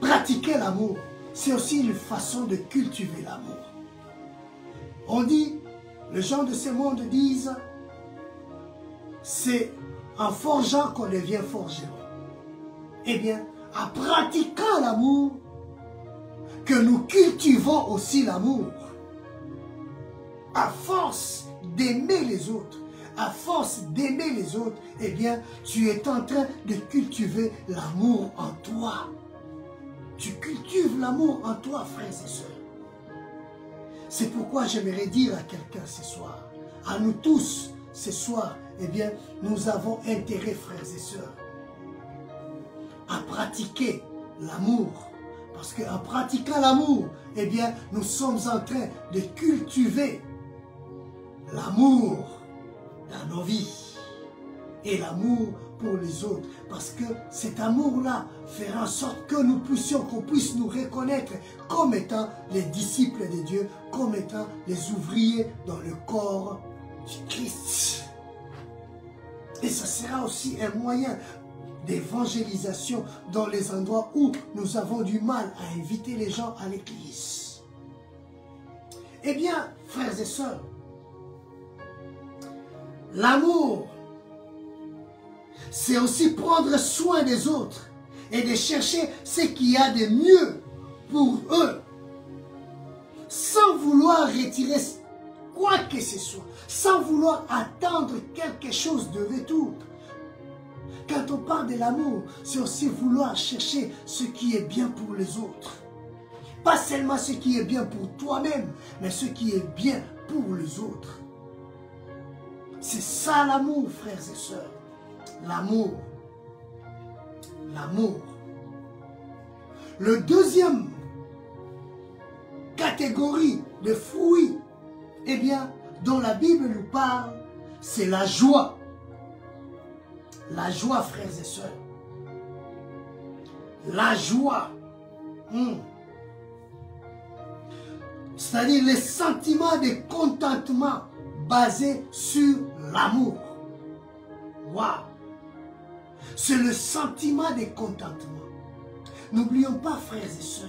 pratiquer l'amour, c'est aussi une façon de cultiver l'amour. On dit, les gens de ce monde disent, c'est en forgeant qu'on devient forgeron. Eh bien, en pratiquant l'amour, que nous cultivons aussi l'amour. À force d'aimer les autres, à force d'aimer les autres, eh bien, tu es en train de cultiver l'amour en toi. Tu cultives l'amour en toi, frères et sœurs. C'est pourquoi j'aimerais dire à quelqu'un ce soir, à nous tous ce soir, eh bien, nous avons intérêt, frères et sœurs, à pratiquer l'amour. Parce qu'en pratiquant l'amour, eh bien, nous sommes en train de cultiver l'amour dans nos vies. Et l'amour pour les autres. Parce que cet amour-là fera en sorte que nous puissions, qu'on puisse nous reconnaître comme étant les disciples de Dieu, comme étant les ouvriers dans le corps du Christ. Et ça sera aussi un moyen d'évangélisation dans les endroits où nous avons du mal à inviter les gens à l'église. Eh bien, frères et sœurs, l'amour, c'est aussi prendre soin des autres et de chercher ce qu'il y a de mieux pour eux, sans vouloir retirer quoi que ce soit, sans vouloir attendre quelque chose de retour. Quand on parle de l'amour, c'est aussi vouloir chercher ce qui est bien pour les autres. Pas seulement ce qui est bien pour toi-même, mais ce qui est bien pour les autres. C'est ça l'amour, frères et sœurs. L'amour. L'amour. Le deuxième catégorie de fruits, eh bien, dont la Bible nous parle, c'est la joie. La joie, frères et sœurs. La joie. C'est-à-dire les sentiments de contentement basés sur l'amour. Waouh! C'est le sentiment de contentement. N'oublions pas, frères et sœurs,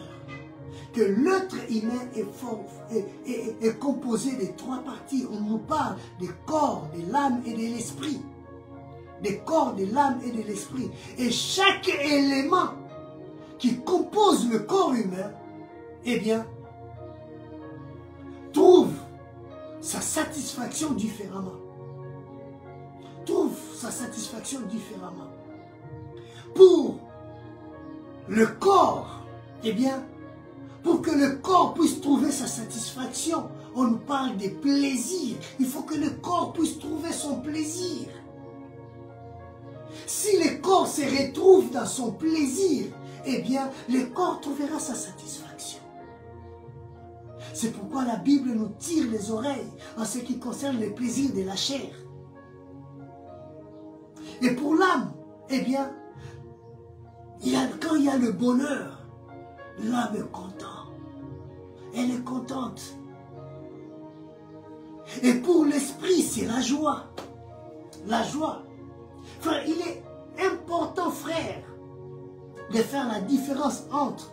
que l'être humain est composé de trois parties. On nous parle des corps, de l'âme et de l'esprit. Des corps, de l'âme et de l'esprit. Et chaque élément qui compose le corps humain, eh bien, trouve sa satisfaction différemment. Trouve sa satisfaction différemment. Pour le corps, eh bien, pour que le corps puisse trouver sa satisfaction, on nous parle des plaisirs. Il faut que le corps puisse trouver son plaisir. Si le corps se retrouve dans son plaisir, eh bien, le corps trouvera sa satisfaction. C'est pourquoi la Bible nous tire les oreilles en ce qui concerne les plaisirs de la chair. Et pour l'âme, eh bien, quand il y a le bonheur, l'âme est contente. Elle est contente. Et pour l'esprit, c'est la joie. La joie. Frère, il est important, frère, de faire la différence entre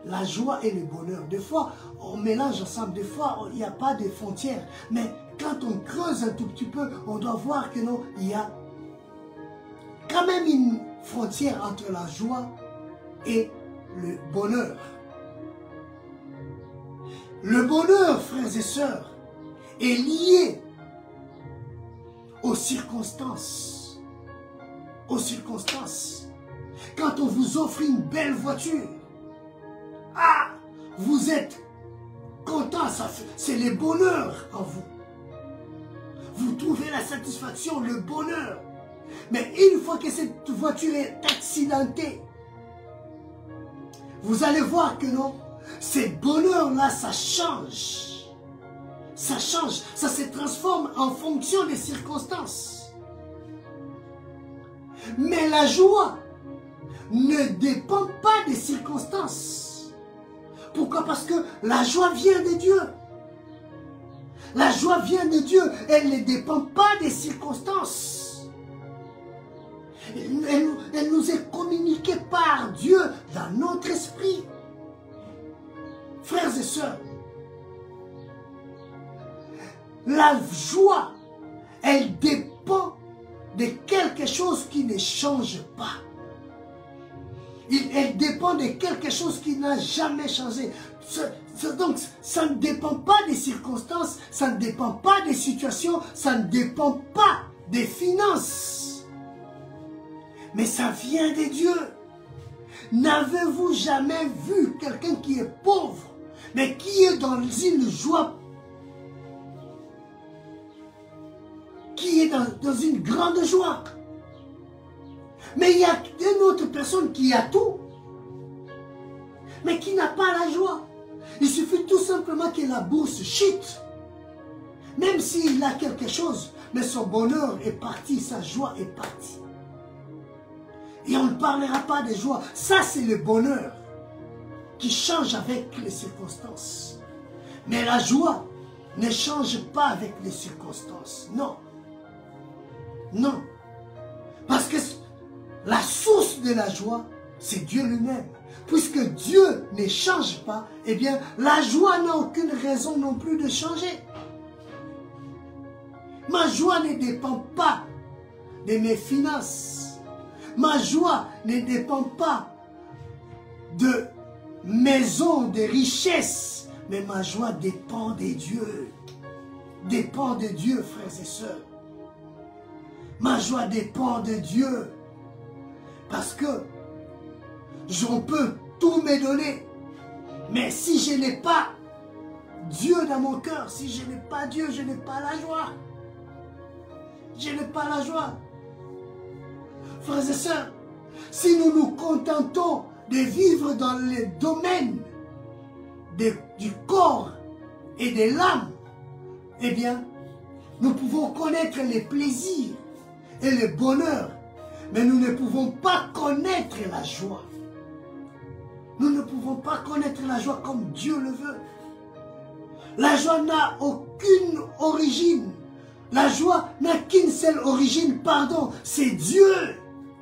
la joie et le bonheur. Des fois, on mélange ensemble. Des fois, il n'y a pas de frontières. Mais quand on creuse un tout petit peu, on doit voir que non, il y a quand même une frontière entre la joie et le bonheur. Le bonheur, frères et sœurs, est lié aux circonstances. Aux circonstances. Quand on vous offre une belle voiture, ah, vous êtes content, c'est le bonheur en vous. Vous trouvez la satisfaction, le bonheur. Mais une fois que cette voiture est accidentée, vous allez voir que non, ce bonheur-là, ça change. Ça change, ça se transforme en fonction des circonstances. Mais la joie ne dépend pas des circonstances. Pourquoi? Parce que la joie vient de Dieu. La joie vient de Dieu, elle ne dépend pas des circonstances. Elle nous est communiquée par Dieu dans notre esprit. Frères et sœurs, la joie, elle dépend de quelque chose qui ne change pas. Elle dépend de quelque chose qui n'a jamais changé. Donc, ça ne dépend pas des circonstances, ça ne dépend pas des situations, ça ne dépend pas des finances. Mais ça vient de Dieu. N'avez-vous jamais vu quelqu'un qui est pauvre, mais qui est dans une joie, qui est dans une grande joie? Mais il y a une autre personne qui a tout, mais qui n'a pas la joie. Il suffit tout simplement que la bourse chute. Même s'il a quelque chose, mais son bonheur est parti, sa joie est partie. Et on ne parlera pas de joie. Ça, c'est le bonheur qui change avec les circonstances. Mais la joie ne change pas avec les circonstances. Non. Non. Parce que la source de la joie, c'est Dieu lui-même. Puisque Dieu ne change pas, eh bien, la joie n'a aucune raison non plus de changer. Ma joie ne dépend pas de mes finances. Ma joie ne dépend pas de maisons, de richesses. Mais ma joie dépend de Dieu. Dépend de Dieu, frères et sœurs. Ma joie dépend de Dieu. Parce que j'en peux tout me donner. Mais si je n'ai pas Dieu dans mon cœur, si je n'ai pas Dieu, je n'ai pas la joie. Je n'ai pas la joie. Frères et sœurs, si nous nous contentons de vivre dans les domaines du corps et de l'âme, eh bien, nous pouvons connaître les plaisirs et le bonheur, mais nous ne pouvons pas connaître la joie. Nous ne pouvons pas connaître la joie comme Dieu le veut. La joie n'a aucune origine. La joie n'a qu'une seule origine, pardon, c'est Dieu.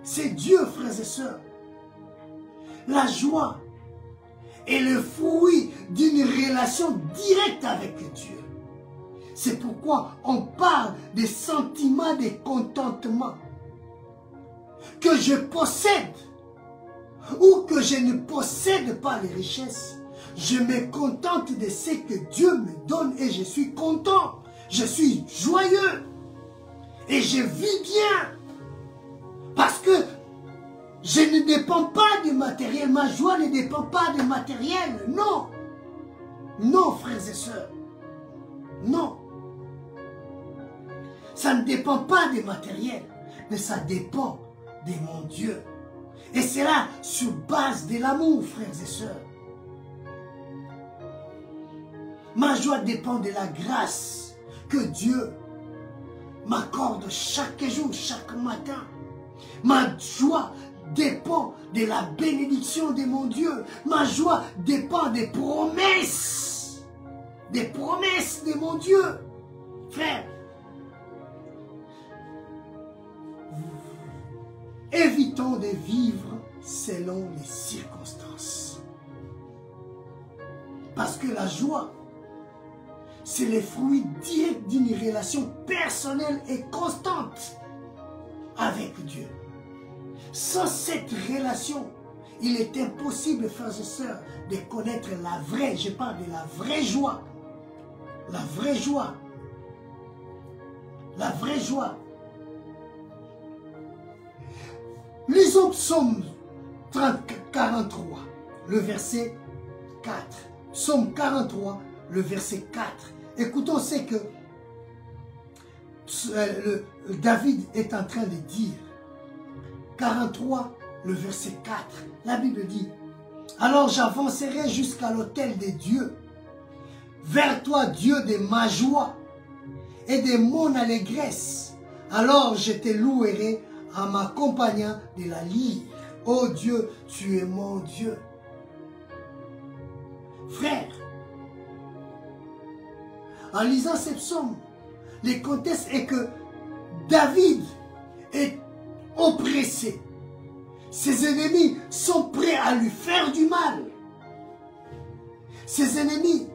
C'est Dieu, frères et sœurs. La joie est le fruit d'une relation directe avec Dieu. C'est pourquoi on parle des sentiments de contentement que je possède ou que je ne possède pas les richesses. Je me contente de ce que Dieu me donne et je suis content. Je suis joyeux et je vis bien parce que je ne dépends pas du matériel. Ma joie ne dépend pas du matériel. Non. Non, frères et sœurs. Non. Ça ne dépend pas du matériel, mais ça dépend de mon Dieu. Et c'est là sur base de l'amour, frères et sœurs. Ma joie dépend de la grâce que Dieu m'accorde chaque jour, chaque matin. Ma joie dépend de la bénédiction de mon Dieu. Ma joie dépend des promesses. Des promesses de mon Dieu. Frère, évitons de vivre selon les circonstances. Parce que la joie, c'est le fruit direct d'une relation personnelle et constante avec Dieu. Sans cette relation, il est impossible, frères et sœurs, de connaître la vraie, je parle de la vraie joie. La vraie joie. La vraie joie. Lisons Psaume 43, le verset 4. Psaume 43, le verset 4. Écoutons ce que David est en train de dire. 43, le verset 4. La Bible dit: alors j'avancerai jusqu'à l'autel de Dieu, vers toi, Dieu de ma joie et de mon allégresse. Alors je te louerai en m'accompagnant de la lyre. Oh Dieu, tu es mon Dieu. Frère, en lisant ces psaumes, le contexte est que David est oppressé. Ses ennemis sont prêts à lui faire du mal. Ses ennemis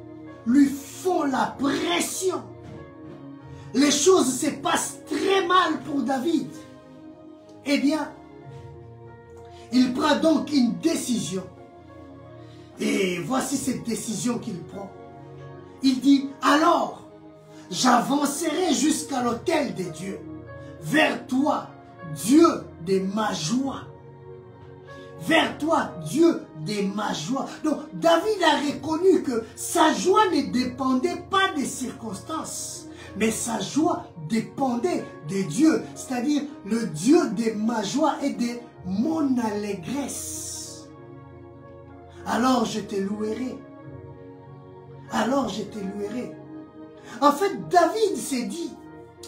lui font la pression. Les choses se passent très mal pour David. Eh bien, il prend donc une décision. Et voici cette décision qu'il prend. Il dit: alors, j'avancerai jusqu'à l'autel de Dieu, vers toi, Dieu de ma joie. Vers toi, Dieu de ma joie. Donc, David a reconnu que sa joie ne dépendait pas des circonstances, mais sa joie dépendait de Dieu, c'est-à-dire le Dieu de ma joie et de mon allégresse. Alors je te louerai. Alors je te louerai. En fait, David s'est dit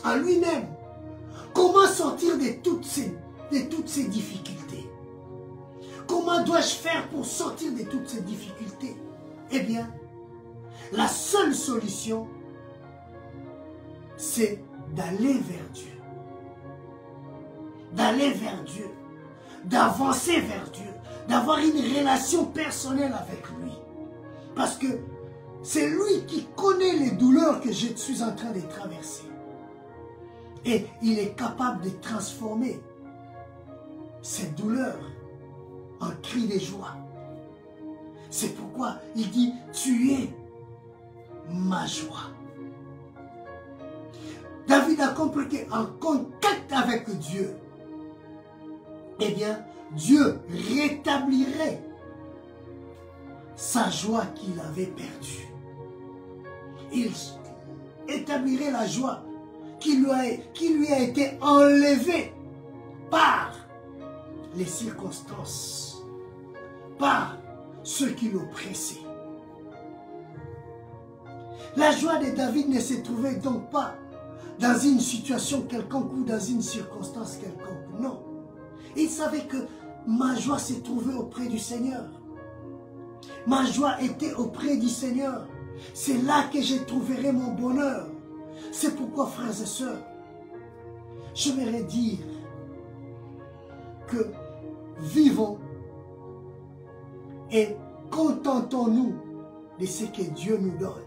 en lui-même: comment sortir de toutes ces difficultés? comment dois-je faire pour sortir de toutes ces difficultés? Eh bien, la seule solution, c'est d'aller vers Dieu. D'aller vers Dieu. D'avancer vers Dieu. D'avoir une relation personnelle avec lui. Parce que c'est lui qui connaît les douleurs que je suis en train de traverser. Et il est capable de transformer ces douleurs en cri de joie. C'est pourquoi il dit, tu es ma joie. David a compris qu'en contact avec Dieu, eh bien, Dieu rétablirait sa joie qu'il avait perdue. Il établirait la joie qui lui a été enlevée par les circonstances, par ceux qui l'oppressaient. La joie de David ne se trouvait donc pas dans une situation quelconque ou dans une circonstance quelconque. Non. Il savait que ma joie se trouvait auprès du Seigneur. Ma joie était auprès du Seigneur. C'est là que je trouverai mon bonheur. C'est pourquoi, frères et sœurs, j'aimerais dire que vivons et contentons-nous de ce que Dieu nous donne.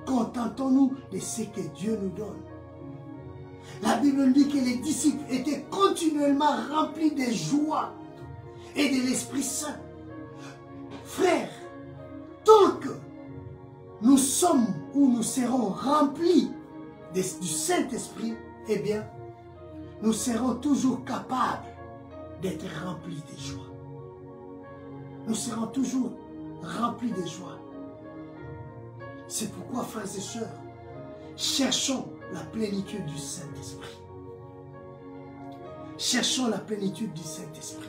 Contentons-nous de ce que Dieu nous donne. La Bible nous dit que les disciples étaient continuellement remplis de joie et de l'Esprit Saint. Frères, tant que nous sommes ou nous serons remplis du Saint-Esprit, eh bien, nous serons toujours capables d'être remplis de joie. Nous serons toujours remplis de joie. C'est pourquoi, frères et sœurs, cherchons la plénitude du Saint-Esprit. Cherchons la plénitude du Saint-Esprit.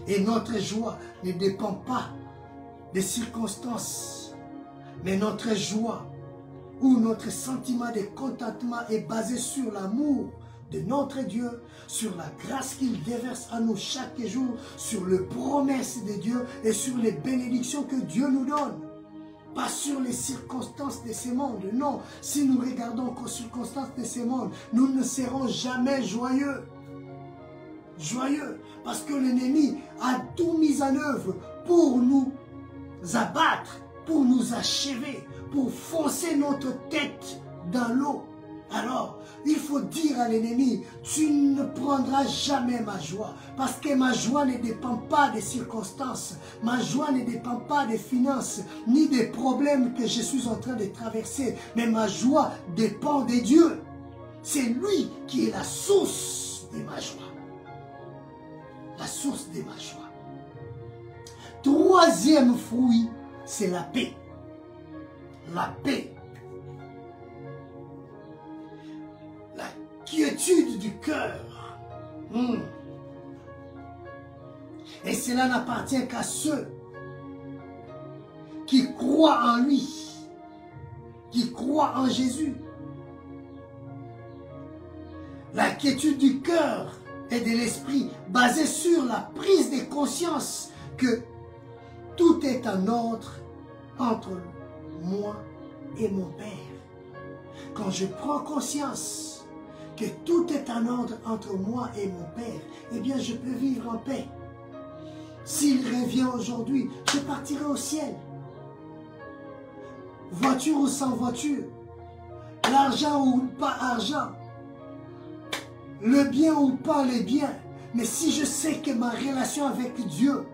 Et notre joie ne dépend pas des circonstances, mais notre joie ou notre sentiment de contentement est basé sur l'amour de notre Dieu, sur la grâce qu'il déverse à nous chaque jour, sur les promesses de Dieu et sur les bénédictions que Dieu nous donne. Pas sur les circonstances de ce monde, non. Si nous regardons aux circonstances de ce monde, nous ne serons jamais joyeux. Joyeux, parce que l'ennemi a tout mis en œuvre pour nous abattre, pour nous achever, pour foncer notre tête dans l'eau. Alors, il faut dire à l'ennemi, tu ne prendras jamais ma joie, parce que ma joie ne dépend pas des circonstances, ma joie ne dépend pas des finances, ni des problèmes que je suis en train de traverser, mais ma joie dépend de Dieu. C'est lui qui est la source de ma joie. La source de ma joie. Troisième fruit, c'est la paix. La paix. La quiétude du cœur. Et cela n'appartient qu'à ceux qui croient en lui, qui croient en Jésus. La quiétude du cœur et de l'esprit basée sur la prise de conscience que tout est en ordre entre moi et mon Père. Quand je prends conscience que tout est en ordre entre moi et mon Père, eh bien je peux vivre en paix. S'il revient aujourd'hui, je partirai au ciel. Voiture ou sans voiture, l'argent ou pas argent, le bien ou pas le bien. Mais si je sais que ma relation avec Dieu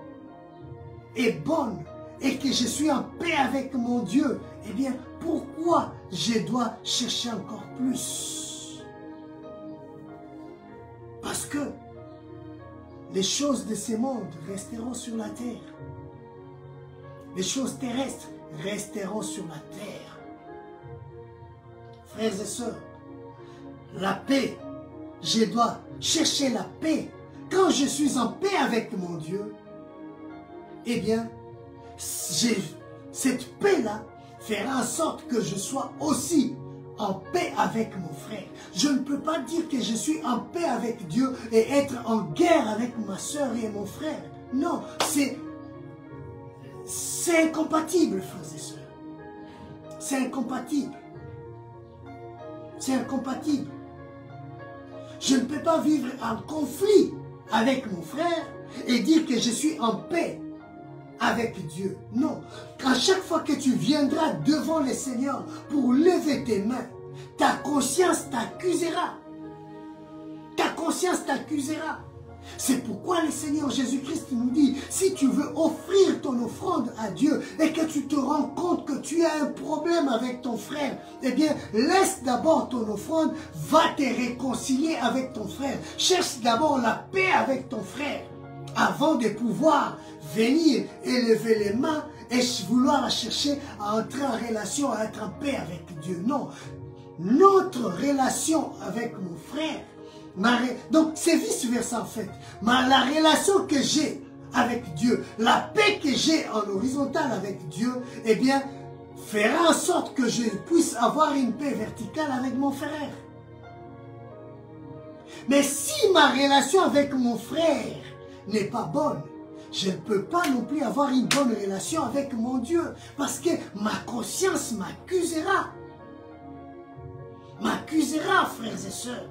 est bonne et que je suis en paix avec mon Dieu, eh bien, pourquoi je dois chercher encore plus? Parce que les choses de ce monde resteront sur la terre. Les choses terrestres resteront sur la terre. Frères et sœurs, la paix, je dois chercher la paix. Quand je suis en paix avec mon Dieu, eh bien, cette paix-là fera en sorte que je sois aussi en paix avec mon frère. Je ne peux pas dire que je suis en paix avec Dieu et être en guerre avec ma soeur et mon frère. Non, c'est incompatible, frères et sœurs. C'est incompatible. C'est incompatible. Je ne peux pas vivre en conflit avec mon frère et dire que je suis en paix avec Dieu. Non. À chaque fois que tu viendras devant le Seigneur pour lever tes mains, ta conscience t'accusera. Ta conscience t'accusera. C'est pourquoi le Seigneur Jésus-Christ nous dit, si tu veux offrir ton offrande à Dieu et que tu te rends compte que tu as un problème avec ton frère, eh bien, laisse d'abord ton offrande, va te réconcilier avec ton frère. Cherche d'abord la paix avec ton frère avant de pouvoir venir élever les mains et vouloir la chercher à entrer en relation, à être en paix avec Dieu. Non, notre relation avec mon frère, donc c'est vice-versa en fait. La relation que j'ai avec Dieu, la paix que j'ai en horizontal avec Dieu, eh bien, fera en sorte que je puisse avoir une paix verticale avec mon frère. Mais si ma relation avec mon frère n'est pas bonne, je ne peux pas non plus avoir une bonne relation avec mon Dieu, parce que ma conscience m'accusera. M'accusera, frères et sœurs.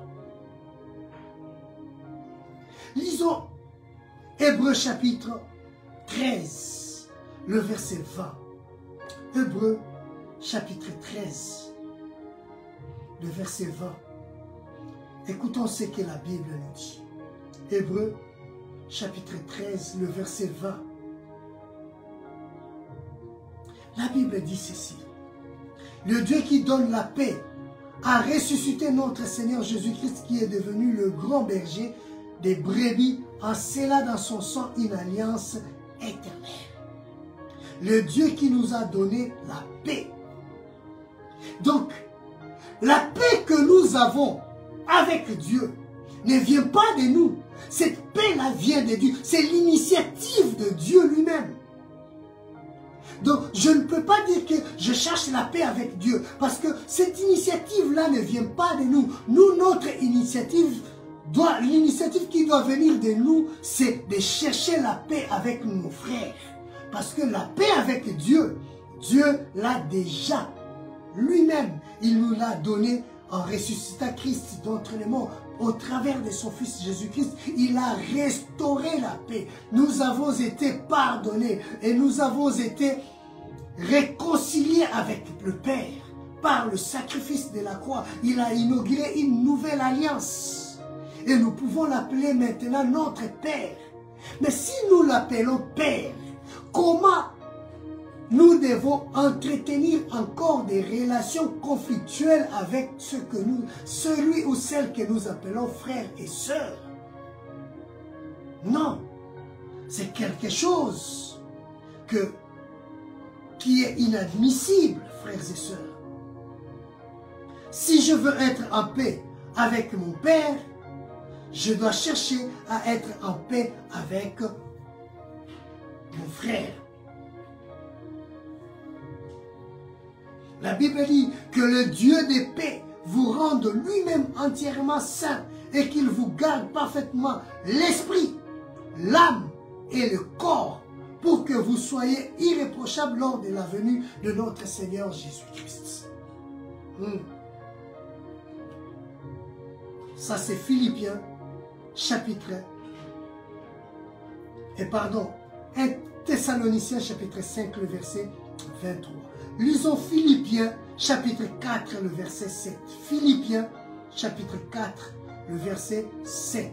Lisons Hébreux chapitre 13, le verset 20. Hébreux chapitre 13, le verset 20. Écoutons ce que la Bible nous dit. Hébreux chapitre 13, le verset 20. La Bible dit ceci. Le Dieu qui donne la paix a ressuscité notre Seigneur Jésus-Christ qui est devenu le grand berger des brebis en scellant dans son sang une alliance éternelle. Le Dieu qui nous a donné la paix. Donc, la paix que nous avons avec Dieu ne vient pas de nous. Cette paix-là vient de Dieu. C'est l'initiative de Dieu lui-même. Donc, je ne peux pas dire que je cherche la paix avec Dieu. Parce que cette initiative-là ne vient pas de nous. Nous, notre initiative, l'initiative qui doit venir de nous, c'est de chercher la paix avec nos frères. Parce que la paix avec Dieu, Dieu l'a déjà. Lui-même, il nous l'a donné en ressuscitant Christ d'entre les morts. Au travers de son Fils Jésus-Christ, il a restauré la paix. Nous avons été pardonnés et nous avons été réconciliés avec le Père. Par le sacrifice de la croix, il a inauguré une nouvelle alliance. Et nous pouvons l'appeler maintenant notre Père. Mais si nous l'appelons Père, comment nous devons entretenir encore des relations conflictuelles avec celui ou celle que nous appelons frères et sœurs? Non, c'est quelque chose qui est inadmissible, frères et sœurs. Si je veux être en paix avec mon Père, je dois chercher à être en paix avec mon frère. La Bible dit que le Dieu des paix vous rende lui-même entièrement saint et qu'il vous garde parfaitement l'esprit, l'âme et le corps pour que vous soyez irréprochables lors de la venue de notre Seigneur Jésus-Christ. Ça c'est Philippiens chapitre 1 Thessaloniciens chapitre 5 le verset 23. Lisons Philippiens chapitre 4 le verset 7. Philippiens chapitre 4 le verset 7.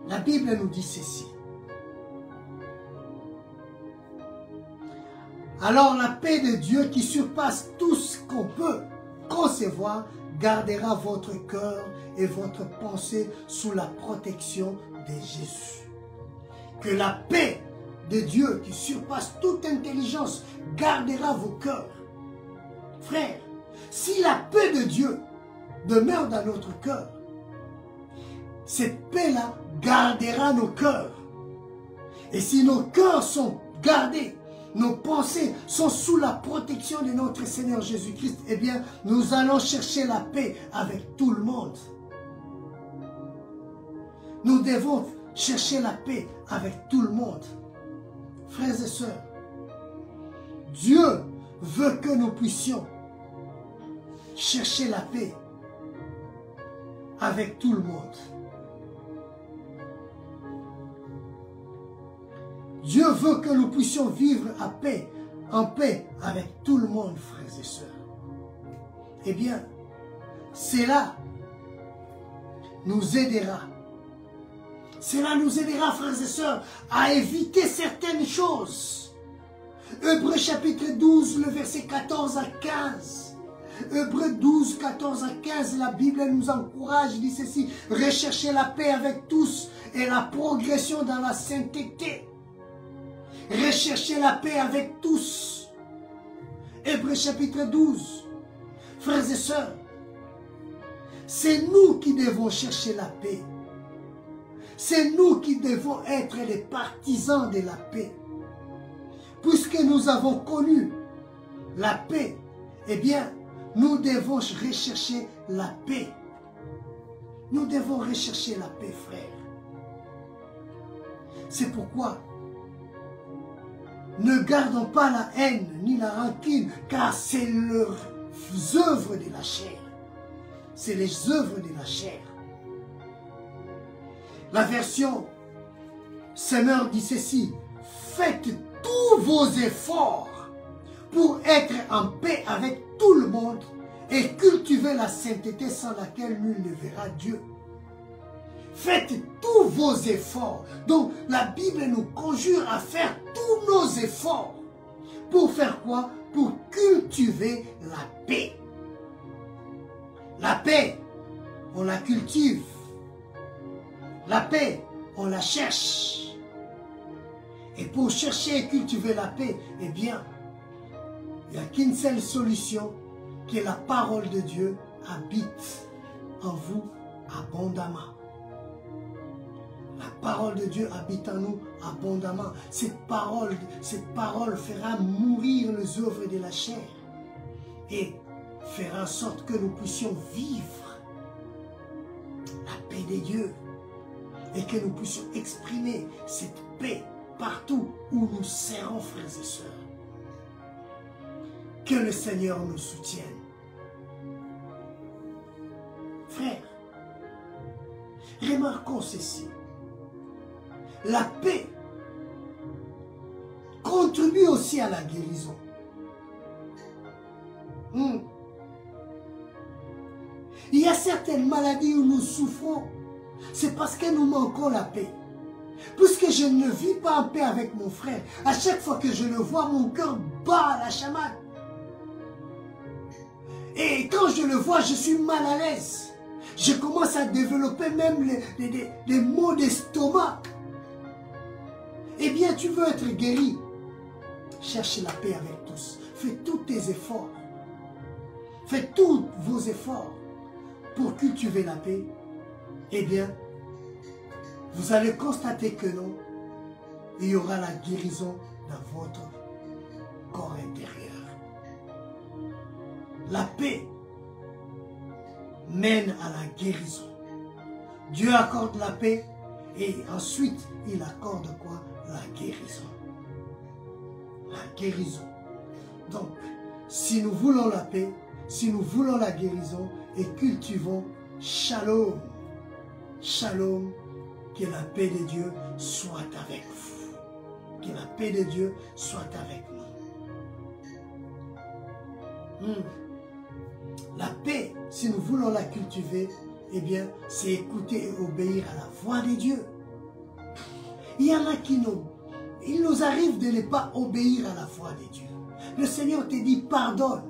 La Bible nous dit ceci. Alors la paix de Dieu qui surpasse tout ce qu'on peut concevoir gardera votre cœur et votre pensée sous la protection de Jésus. Que la paix de Dieu qui surpasse toute intelligence gardera vos cœurs. Frères, si la paix de Dieu demeure dans notre cœur, cette paix-là gardera nos cœurs. Et si nos cœurs sont gardés, nos pensées sont sous la protection de notre Seigneur Jésus-Christ, eh bien, nous allons chercher la paix avec tout le monde. Nous devons chercher la paix avec tout le monde. Frères et sœurs, Dieu veut que nous puissions chercher la paix avec tout le monde. Dieu veut que nous puissions vivre en paix avec tout le monde, frères et sœurs. Eh bien, cela nous aidera. Cela nous aidera, frères et sœurs, à éviter certaines choses. Hébreux chapitre 12, le verset 14 à 15. Hébreux 12, 14 à 15, la Bible nous encourage, dit ceci: recherchez la paix avec tous et la progression dans la sainteté. Recherchez la paix avec tous. Hébreux chapitre 12. Frères et sœurs, c'est nous qui devons chercher la paix. C'est nous qui devons être les partisans de la paix. Puisque nous avons connu la paix, eh bien, nous devons rechercher la paix. Nous devons rechercher la paix, frères. C'est pourquoi ne gardons pas la haine ni la rancune, car c'est leurs œuvres de la chair. C'est les œuvres de la chair. La version Semeur dit ceci: faites tous vos efforts pour être en paix avec tout le monde et cultivez la sainteté sans laquelle nul ne verra Dieu. Faites tous vos efforts. Donc la Bible nous conjure à faire tous nos efforts. Pour faire quoi? Pour cultiver la paix. La paix, on la cultive. La paix, on la cherche. Et pour chercher et cultiver la paix, eh bien, il n'y a qu'une seule solution, qui est la parole de Dieu habite en vous abondamment. La parole de Dieu habite en nous abondamment. Cette parole fera mourir les œuvres de la chair et fera en sorte que nous puissions vivre la paix de Dieu et que nous puissions exprimer cette paix partout où nous serons, frères et sœurs. Que le Seigneur nous soutienne. Frères, remarquons ceci. La paix contribue aussi à la guérison. Il y a certaines maladies où nous souffrons, c'est parce que nous manquons la paix. Puisque je ne vis pas en paix avec mon frère, à chaque fois que je le vois, mon cœur bat à la chamade. Et quand je le vois, je suis mal à l'aise. Je commence à développer même des maux d'estomac. Eh bien, tu veux être guéri. Cherche la paix avec tous. Fais tous tes efforts. Faites tous vos efforts pour cultiver la paix. Eh bien, vous allez constater que non, il y aura la guérison dans votre corps intérieur. La paix mène à la guérison. Dieu accorde la paix et ensuite il accorde quoi? La guérison. La guérison. Donc, si nous voulons la paix, si nous voulons la guérison et cultivons Shalom, Shalom, que la paix de Dieu soit avec vous. Que la paix de Dieu soit avec nous. La paix, si nous voulons la cultiver, eh bien, c'est écouter et obéir à la voix de Dieu. Il y en a qui il nous arrive de ne pas obéir à la voix de Dieu. Le Seigneur te dit pardonne,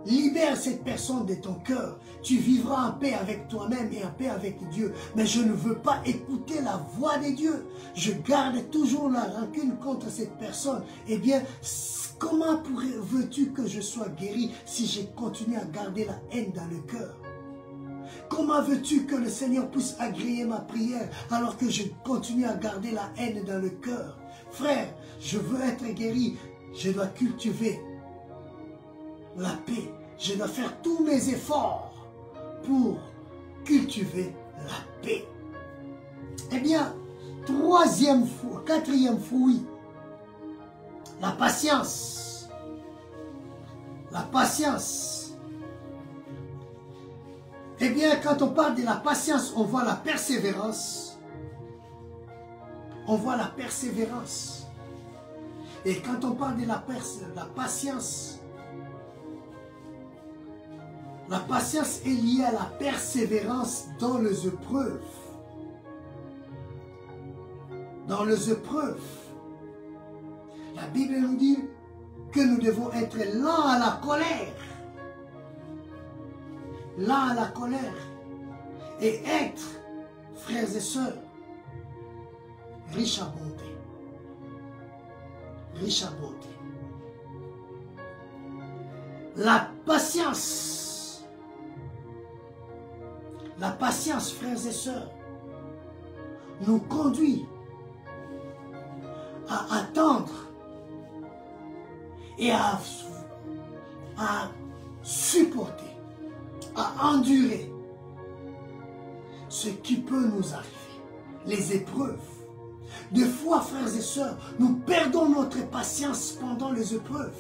libère cette personne de ton cœur. Tu vivras en paix avec toi-même et en paix avec Dieu. Mais je ne veux pas écouter la voix de Dieu. Je garde toujours la rancune contre cette personne. Eh bien, comment veux-tu que je sois guéri si je continue à garder la haine dans le cœur? Comment veux-tu que le Seigneur puisse agréer ma prière alors que je continue à garder la haine dans le cœur? Frère, je veux être guéri. Je dois cultiver la paix. Je dois faire tous mes efforts pour cultiver la paix. Eh bien, quatrième fruit, la patience. La patience. Eh bien, quand on parle de la patience, on voit la persévérance. On voit la persévérance. Et quand on parle de la patience est liée à la persévérance dans les épreuves. Dans les épreuves. La Bible nous dit que nous devons être lents à la colère. Lents à la colère. Et être, frères et sœurs, riches à bonté. Riches à bonté. La patience, frères et sœurs, nous conduit à attendre et à supporter, à endurer ce qui peut nous arriver, les épreuves. Des fois, frères et sœurs, nous perdons notre patience pendant les épreuves.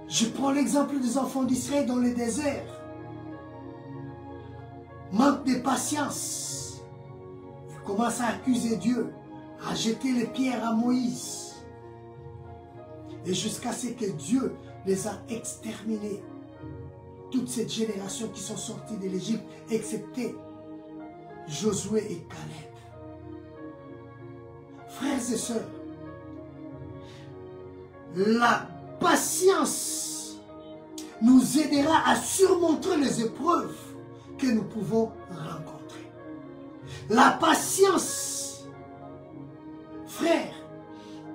Je prends l'exemple des enfants d'Israël dans le désert. Manque de patience. Ils commencent à accuser Dieu, à jeter les pierres à Moïse. Et jusqu'à ce que Dieu les a exterminés. Toute cette génération qui sont sortis de l'Égypte, excepté Josué et Caleb. Frères et sœurs, la patience nous aidera à surmonter les épreuves que nous pouvons rencontrer. La patience, frère,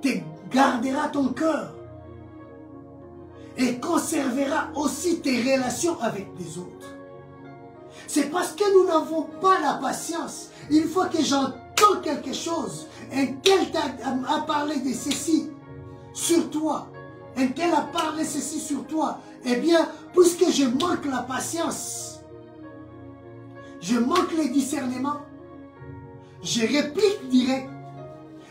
te gardera ton cœur et conservera aussi tes relations avec les autres. C'est parce que nous n'avons pas la patience. Une fois que j'entends quelque chose, un tel a parlé de ceci sur toi, un tel a parlé ceci sur toi, eh bien, puisque je manque la patience, je manque le discernement, je réplique direct,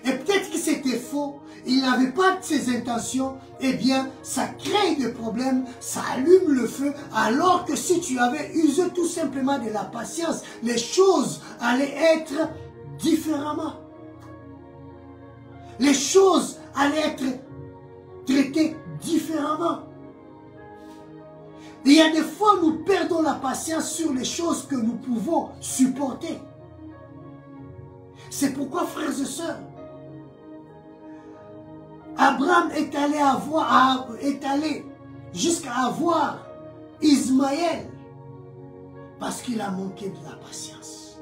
et peut-être que c'était faux, il n'avait pas ses intentions, eh bien, ça crée des problèmes, ça allume le feu, alors que si tu avais usé tout simplement de la patience, les choses allaient être différemment. Les choses allaient être traitées différemment. Il y a des fois, nous perdons la patience sur les choses que nous pouvons supporter. C'est pourquoi, frères et sœurs, Abraham est allé jusqu'à avoir Ismaël parce qu'il a manqué de la patience.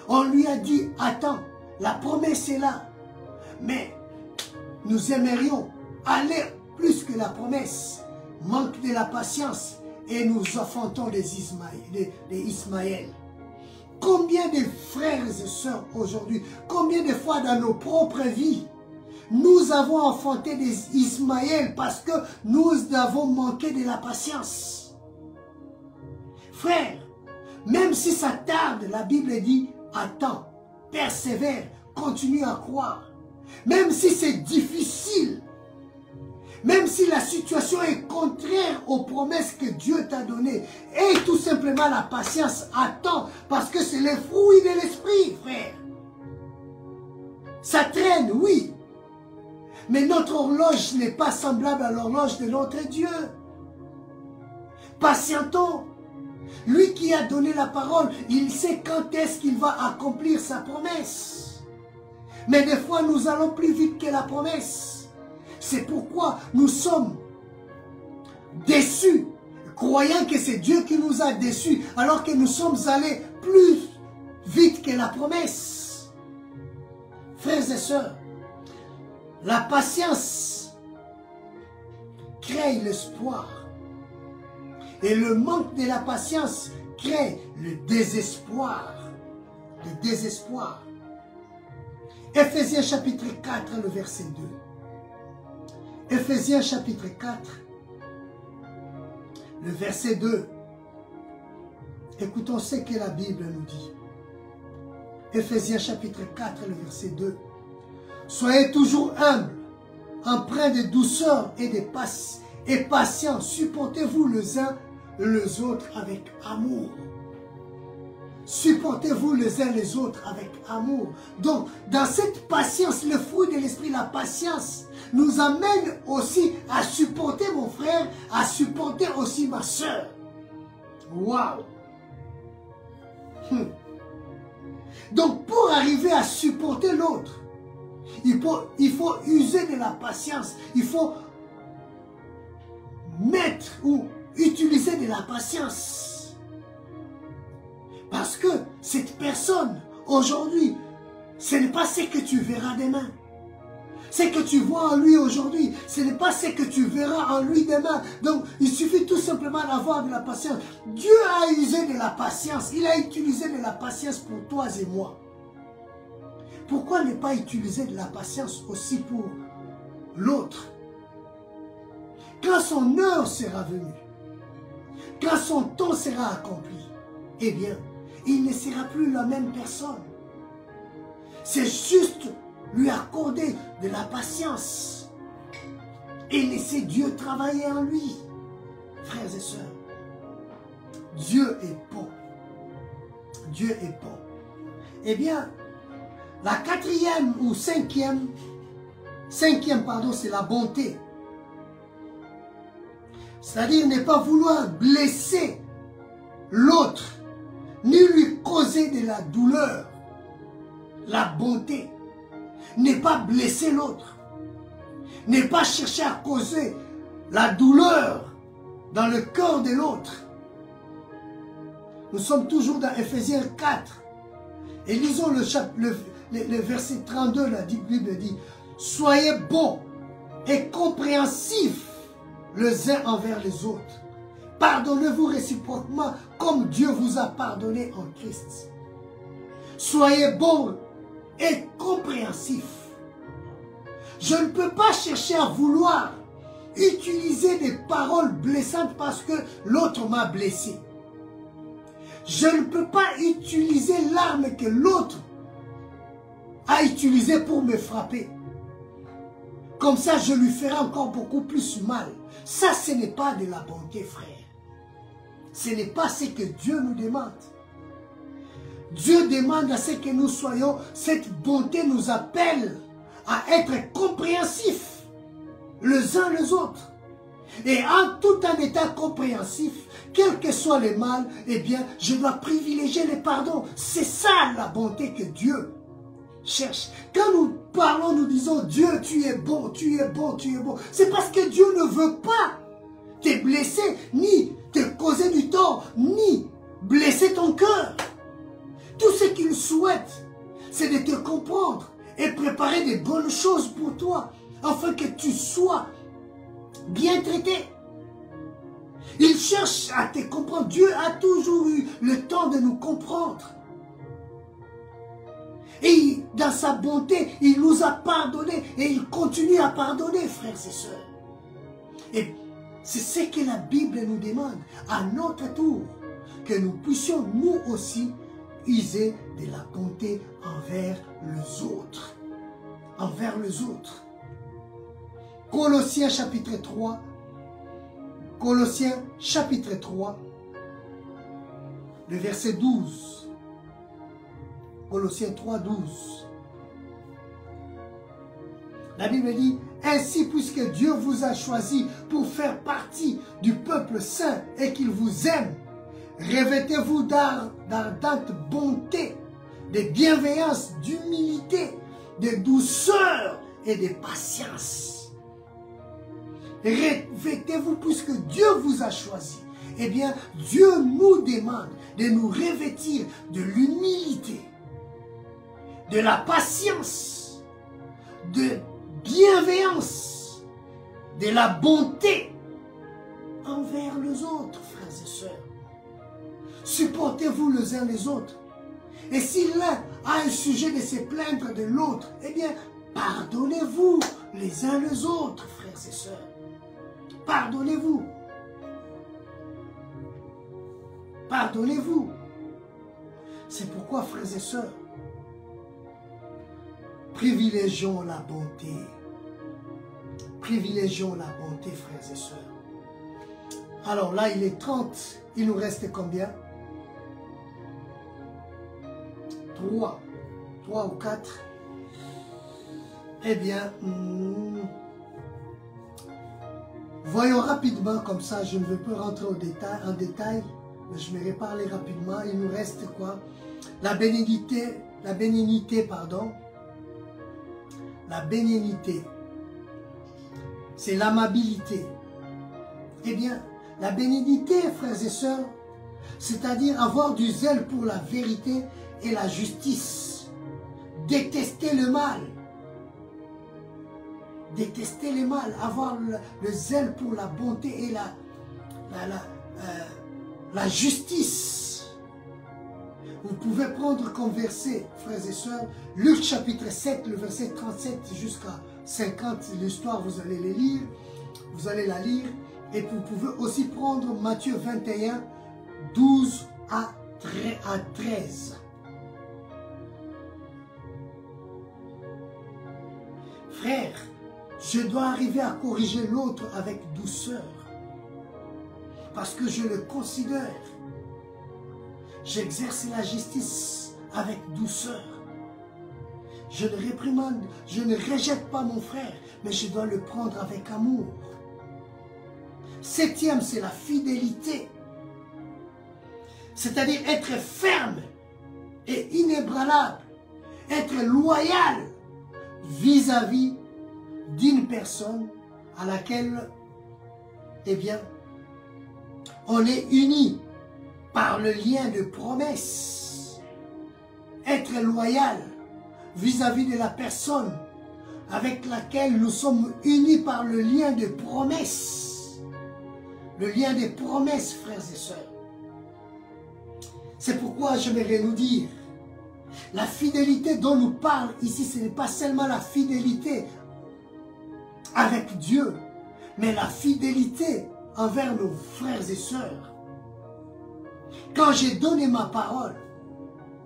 On lui a dit, attends, la promesse est là, mais nous aimerions aller plus que la promesse, manque de la patience et nous affrontons les Ismaël. Combien de frères et sœurs aujourd'hui, combien de fois dans nos propres vies, nous avons affronté des Ismaël parce que nous avons manqué de la patience. Frère, même si ça tarde, la Bible dit, attends, persévère, continue à croire. Même si c'est difficile, même si la situation est contraire aux promesses que Dieu t'a données, et tout simplement la patience, attends, parce que c'est les fruits de l'esprit, frère. Ça traîne, oui. Mais notre horloge n'est pas semblable à l'horloge de notre Dieu. Patientons. Lui qui a donné la parole, il sait quand est-ce qu'il va accomplir sa promesse. Mais des fois, nous allons plus vite que la promesse. C'est pourquoi nous sommes déçus, croyant que c'est Dieu qui nous a déçus, alors que nous sommes allés plus vite que la promesse. Frères et sœurs, la patience crée l'espoir. Et le manque de la patience crée le désespoir. Le désespoir. Éphésiens chapitre 4, le verset 2. Éphésiens chapitre 4, le verset 2. Écoutons ce que la Bible nous dit. Éphésiens chapitre 4, le verset 2. Soyez toujours humbles, empreints de douceur et patients. Supportez-vous les uns les autres avec amour. Supportez-vous les uns les autres avec amour. Donc, dans cette patience, le fruit de l'esprit, la patience, nous amène aussi à supporter mon frère, à supporter aussi ma soeur. Waouh! Donc, pour arriver à supporter l'autre, il faut user de la patience. Il faut mettre ou utiliser de la patience. Parce que cette personne, aujourd'hui, ce n'est pas ce que tu verras demain. Ce que tu vois en lui aujourd'hui, ce n'est pas ce que tu verras en lui demain. Donc, il suffit tout simplement d'avoir de la patience. Dieu a usé de la patience. Il a utilisé de la patience pour toi et moi. Pourquoi ne pas utiliser de la patience aussi pour l'autre? Quand son heure sera venue, quand son temps sera accompli, eh bien, il ne sera plus la même personne. C'est juste lui accorder de la patience et laisser Dieu travailler en lui. Frères et sœurs, Dieu est bon. Dieu est bon. Eh bien, la quatrième ou cinquième, pardon, c'est la bonté. C'est-à-dire ne pas vouloir blesser l'autre, ni lui causer de la douleur. La bonté. Ne pas blesser l'autre. Ne pas chercher à causer la douleur dans le cœur de l'autre. Nous sommes toujours dans Éphésiens 4. Et lisons le verset 32, la Bible dit, « Soyez bons et compréhensifs les uns envers les autres. Pardonnez-vous réciproquement comme Dieu vous a pardonné en Christ. » Soyez bons et compréhensifs. Je ne peux pas chercher à vouloir utiliser des paroles blessantes parce que l'autre m'a blessé. Je ne peux pas utiliser l'arme que l'autre a utilisée pour me frapper. Comme ça, je lui ferai encore beaucoup plus mal. Ça, ce n'est pas de la bonté, frère. Ce n'est pas ce que Dieu nous demande. Dieu demande à ce que nous soyons, cette bonté nous appelle à être compréhensifs les uns les autres. Et tout en étant compréhensif, quel que soit le mal, eh bien, je dois privilégier le pardon. C'est ça la bonté que Dieu cherche. Quand nous parlons, nous disons, Dieu, tu es bon, tu es bon, tu es bon. C'est parce que Dieu ne veut pas te blesser, ni te causer du tort, ni blesser ton cœur. Tout ce qu'il souhaite, c'est de te comprendre et préparer des bonnes choses pour toi, afin que tu sois bien traité. Il cherche à te comprendre. Dieu a toujours eu le temps de nous comprendre. Et dans sa bonté, il nous a pardonné et il continue à pardonner, frères et sœurs. Et c'est ce que la Bible nous demande, à notre tour, que nous puissions nous aussi user de la bonté envers les autres. Envers les autres. Colossiens chapitre 3. Colossiens chapitre 3. Le verset 12. Colossiens 3, 12. La Bible dit, « Ainsi, puisque Dieu vous a choisi pour faire partie du peuple saint et qu'il vous aime, revêtez-vous d'ardente bonté, de bienveillance, d'humilité, de douceur et de patience. » Revêtez-vous puisque Dieu vous a choisi. Eh bien, Dieu nous demande de nous revêtir de l'humilité, de la patience, de bienveillance, de la bonté envers les autres, frères et sœurs. Supportez-vous les uns les autres. Et si l'un a un sujet de se plaindre de l'autre, eh bien, pardonnez-vous les uns les autres, frères et sœurs. Pardonnez-vous. Pardonnez-vous. C'est pourquoi, frères et sœurs, Privilégions la bonté. Privilégions la bonté, frères et sœurs. Alors là, il est 30. Il nous reste combien? 3 ou 4. Eh bien, voyons rapidement comme ça. Je ne veux pas rentrer en détail, mais je vais parler rapidement. Il nous reste quoi? La bénignité, pardon. La bénignité, c'est l'amabilité. Eh bien, la bénignité, frères et sœurs, c'est-à-dire avoir du zèle pour la vérité et la justice. Détester le mal. Détester le mal. Avoir le zèle pour la bonté et la justice. Vous pouvez prendre comme verset, frères et sœurs, Luc chapitre 7, le verset 37 jusqu'à 50, l'histoire, vous allez les lire, vous allez la lire. Et vous pouvez aussi prendre Matthieu 21, 12 à 13. Frère, je dois arriver à corriger l'autre avec douceur. Parce que je le considère. J'exerce la justice avec douceur. Je ne réprimande, je ne rejette pas mon frère, mais je dois le prendre avec amour. 7e, c'est la fidélité. C'est-à-dire être ferme et inébranlable. Être loyal vis-à-vis d'une personne à laquelle, eh bien, on est unis par le lien de promesse. Être loyal vis-à-vis de la personne avec laquelle nous sommes unis par le lien de promesse. Le lien des promesses, frères et sœurs. C'est pourquoi j'aimerais nous dire, la fidélité dont nous parle ici, ce n'est pas seulement la fidélité avec Dieu, mais la fidélité envers nos frères et sœurs. Quand j'ai donné ma parole,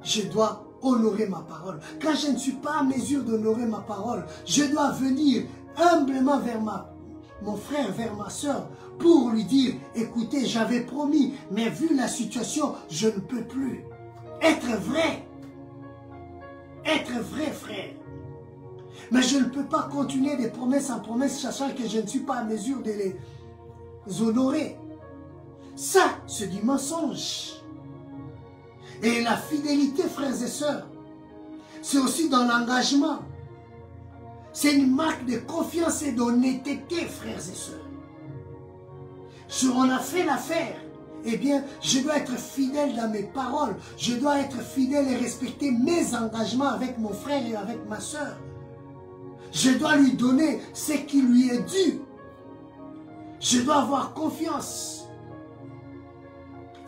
je dois honorer ma parole. Quand je ne suis pas en mesure d'honorer ma parole, je dois venir humblement vers mon frère, vers ma soeur, pour lui dire, écoutez, j'avais promis, mais vu la situation, je ne peux plus. Être vrai, frère. Mais je ne peux pas continuer de promesse en promesse, sachant que je ne suis pas en mesure de les honorer. Ça, c'est du mensonge. Et la fidélité, frères et sœurs, c'est aussi dans l'engagement. C'est une marque de confiance et d'honnêteté, frères et sœurs. Si on a fait l'affaire, eh bien, je dois être fidèle dans mes paroles. Je dois être fidèle et respecter mes engagements avec mon frère et avec ma sœur. Je dois lui donner ce qui lui est dû. Je dois avoir confiance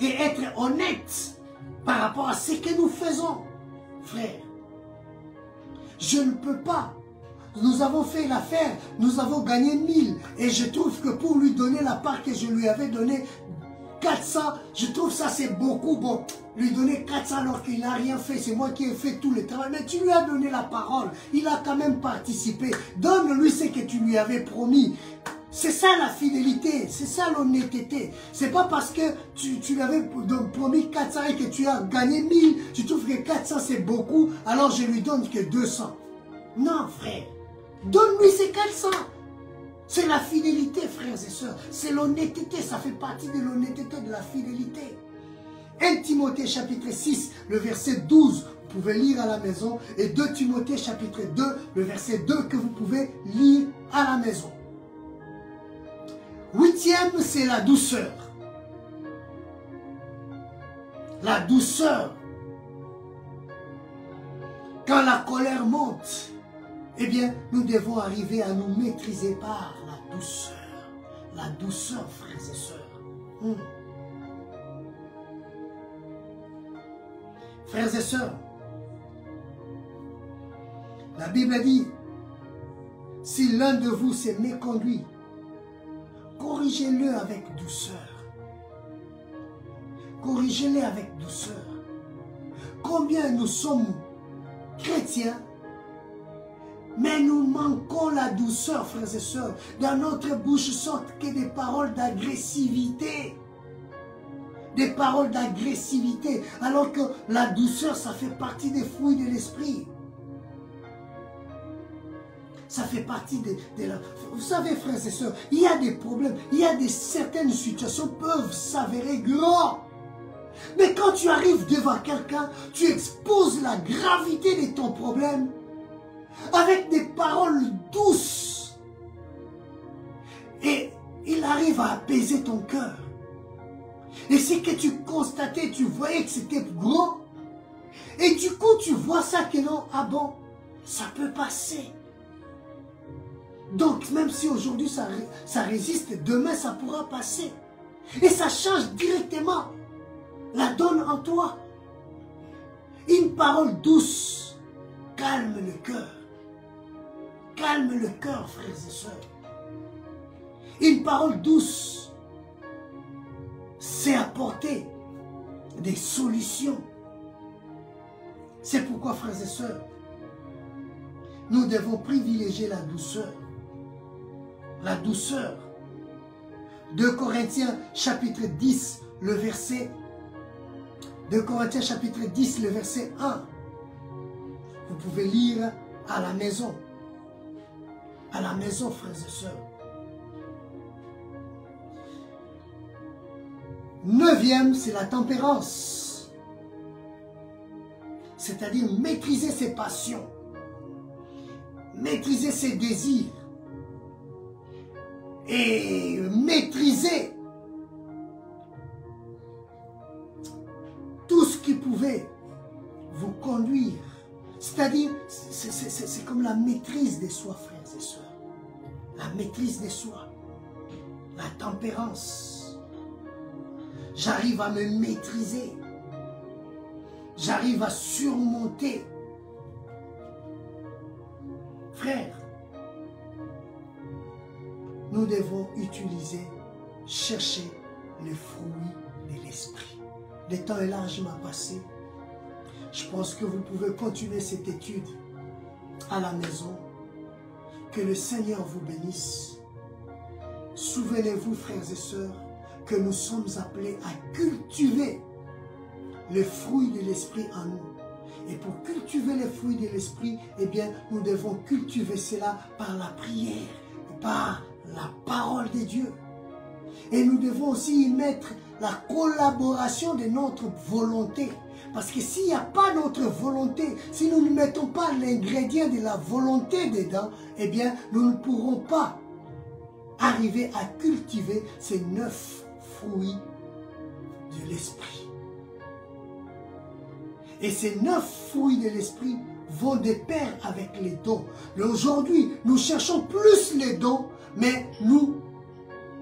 et être honnête par rapport à ce que nous faisons, frère. Je ne peux pas. Nous avons fait l'affaire, nous avons gagné 1000 et je trouve que pour lui donner la part que je lui avais donnée, 400, je trouve ça c'est beaucoup. Bon, lui donner 400 alors qu'il n'a rien fait, c'est moi qui ai fait tout le travail. Mais tu lui as donné la parole, il a quand même participé. Donne-lui ce que tu lui avais promis. C'est ça la fidélité, c'est ça l'honnêteté. C'est pas parce que tu lui avais promis 400 et que tu as gagné 1000, tu trouves que 400 c'est beaucoup, alors je lui donne que 200. Non, frère. Donne-lui ces 400. C'est la fidélité, frères et sœurs. C'est l'honnêteté, ça fait partie de l'honnêteté, de la fidélité. 1 Timothée chapitre 6, le verset 12, vous pouvez lire à la maison. Et 2 Timothée chapitre 2, le verset 2 que vous pouvez lire à la maison. 8e, c'est la douceur. La douceur. Quand la colère monte, eh bien, nous devons arriver à nous maîtriser par la douceur. La douceur, frères et sœurs. Frères et sœurs, la Bible a dit, si l'un de vous s'est méconduit, corrigez-le avec douceur. Corrigez-le avec douceur. Combien nous sommes chrétiens Mais nous manquons la douceur, frères et sœurs. Dans notre bouche sortent que des paroles d'agressivité. Des paroles d'agressivité. Alors que la douceur, ça fait partie des fruits de l'esprit. Ça fait partie de la... Vous savez, frères et sœurs, il y a des problèmes, il y a certaines situations qui peuvent s'avérer grandes. Mais quand tu arrives devant quelqu'un, tu exposes la gravité de ton problème avec des paroles douces. Et il arrive à apaiser ton cœur. Et c'est que tu constatais, tu voyais que c'était gros. Et du coup, tu vois ça que non, ah bon, ça peut passer. Donc, même si aujourd'hui ça résiste, demain ça pourra passer. Et ça change directement la donne en toi. Une parole douce calme le cœur. Calme le cœur, frères et sœurs. Une parole douce, c'est apporter des solutions. C'est pourquoi, frères et sœurs, nous devons privilégier la douceur. La douceur. 2 Corinthiens chapitre 10, le verset 2 Corinthiens chapitre 10, le verset 1. Vous pouvez lire à la maison. À la maison, frères et sœurs. 9e, c'est la tempérance. C'est-à-dire maîtriser ses passions. Maîtriser ses désirs. Et maîtriser tout ce qui pouvait vous conduire. C'est-à-dire, c'est comme la maîtrise des soi, frères et sœurs. La maîtrise des soi. La tempérance. J'arrive à me maîtriser. J'arrive à surmonter. Frères, nous devons utiliser, chercher les fruits de l'esprit. Le temps est largement passé. Je pense que vous pouvez continuer cette étude à la maison. Que le Seigneur vous bénisse. Souvenez-vous, frères et sœurs, que nous sommes appelés à cultiver les fruits de l'esprit en nous. Et pour cultiver les fruits de l'esprit, eh bien, nous devons cultiver cela par la prière, par la parole de Dieu. Et nous devons aussi y mettre la collaboration de notre volonté. Parce que s'il n'y a pas notre volonté, si nous ne mettons pas l'ingrédient de la volonté dedans, eh bien, nous ne pourrons pas arriver à cultiver ces 9 fruits de l'esprit. Et ces 9 fruits de l'esprit vont de pair avec les dons. Aujourd'hui, nous cherchons plus les dons, mais nous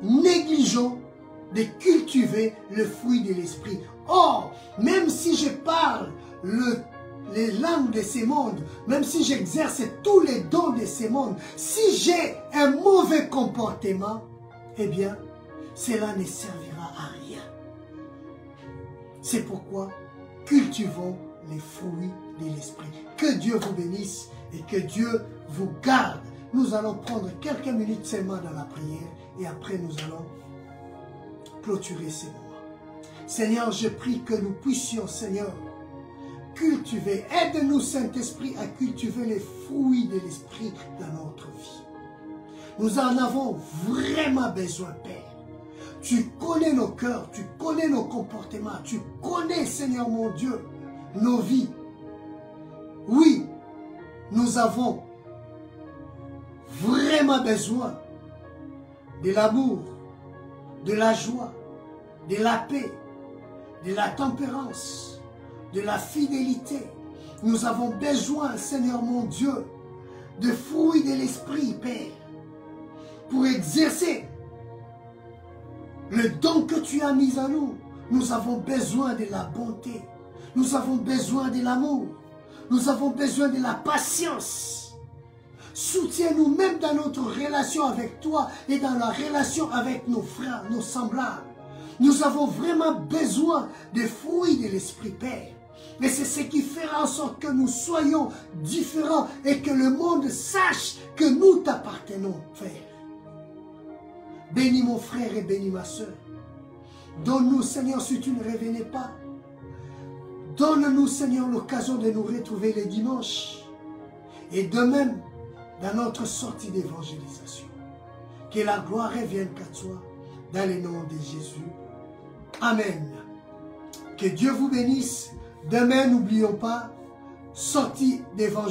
négligeons de cultiver le fruit de l'esprit. Or, même si je parle les langues de ces mondes, même si j'exerce tous les dons de ces mondes, si j'ai un mauvais comportement, eh bien, cela ne servira à rien. C'est pourquoi cultivons les fruits de l'esprit. Que Dieu vous bénisse et que Dieu vous garde. Nous allons prendre quelques minutes seulement dans la prière et après nous allons clôturer ces moments. Seigneur, je prie que nous puissions, Seigneur, cultiver. Aide-nous, Saint-Esprit, à cultiver les fruits de l'esprit dans notre vie. Nous en avons vraiment besoin, Père. Tu connais nos cœurs, tu connais nos comportements, tu connais, Seigneur mon Dieu, nos vies. Oui, nous avons vraiment besoin de l'amour, de la joie, de la paix, de la tempérance, de la fidélité. Nous avons besoin, Seigneur mon Dieu, de fruits de l'esprit, Père, pour exercer le don que tu as mis en nous. Nous avons besoin de la bonté. Nous avons besoin de l'amour. Nous avons besoin de la patience. Soutiens-nous même dans notre relation avec toi et dans la relation avec nos frères, nos semblables. Nous avons vraiment besoin des fruits de l'Esprit, Père. Mais c'est ce qui fera en sorte que nous soyons différents et que le monde sache que nous t'appartenons, Père. Bénis mon frère et bénis ma soeur. Donne-nous, Seigneur, si tu ne revenais pas. Donne-nous, Seigneur, l'occasion de nous retrouver les dimanches. Et de même, dans notre sortie d'évangélisation. Que la gloire revienne qu'à toi, dans le nom de Jésus. Amen. Que Dieu vous bénisse. Demain, n'oublions pas, sortie d'évangélisation.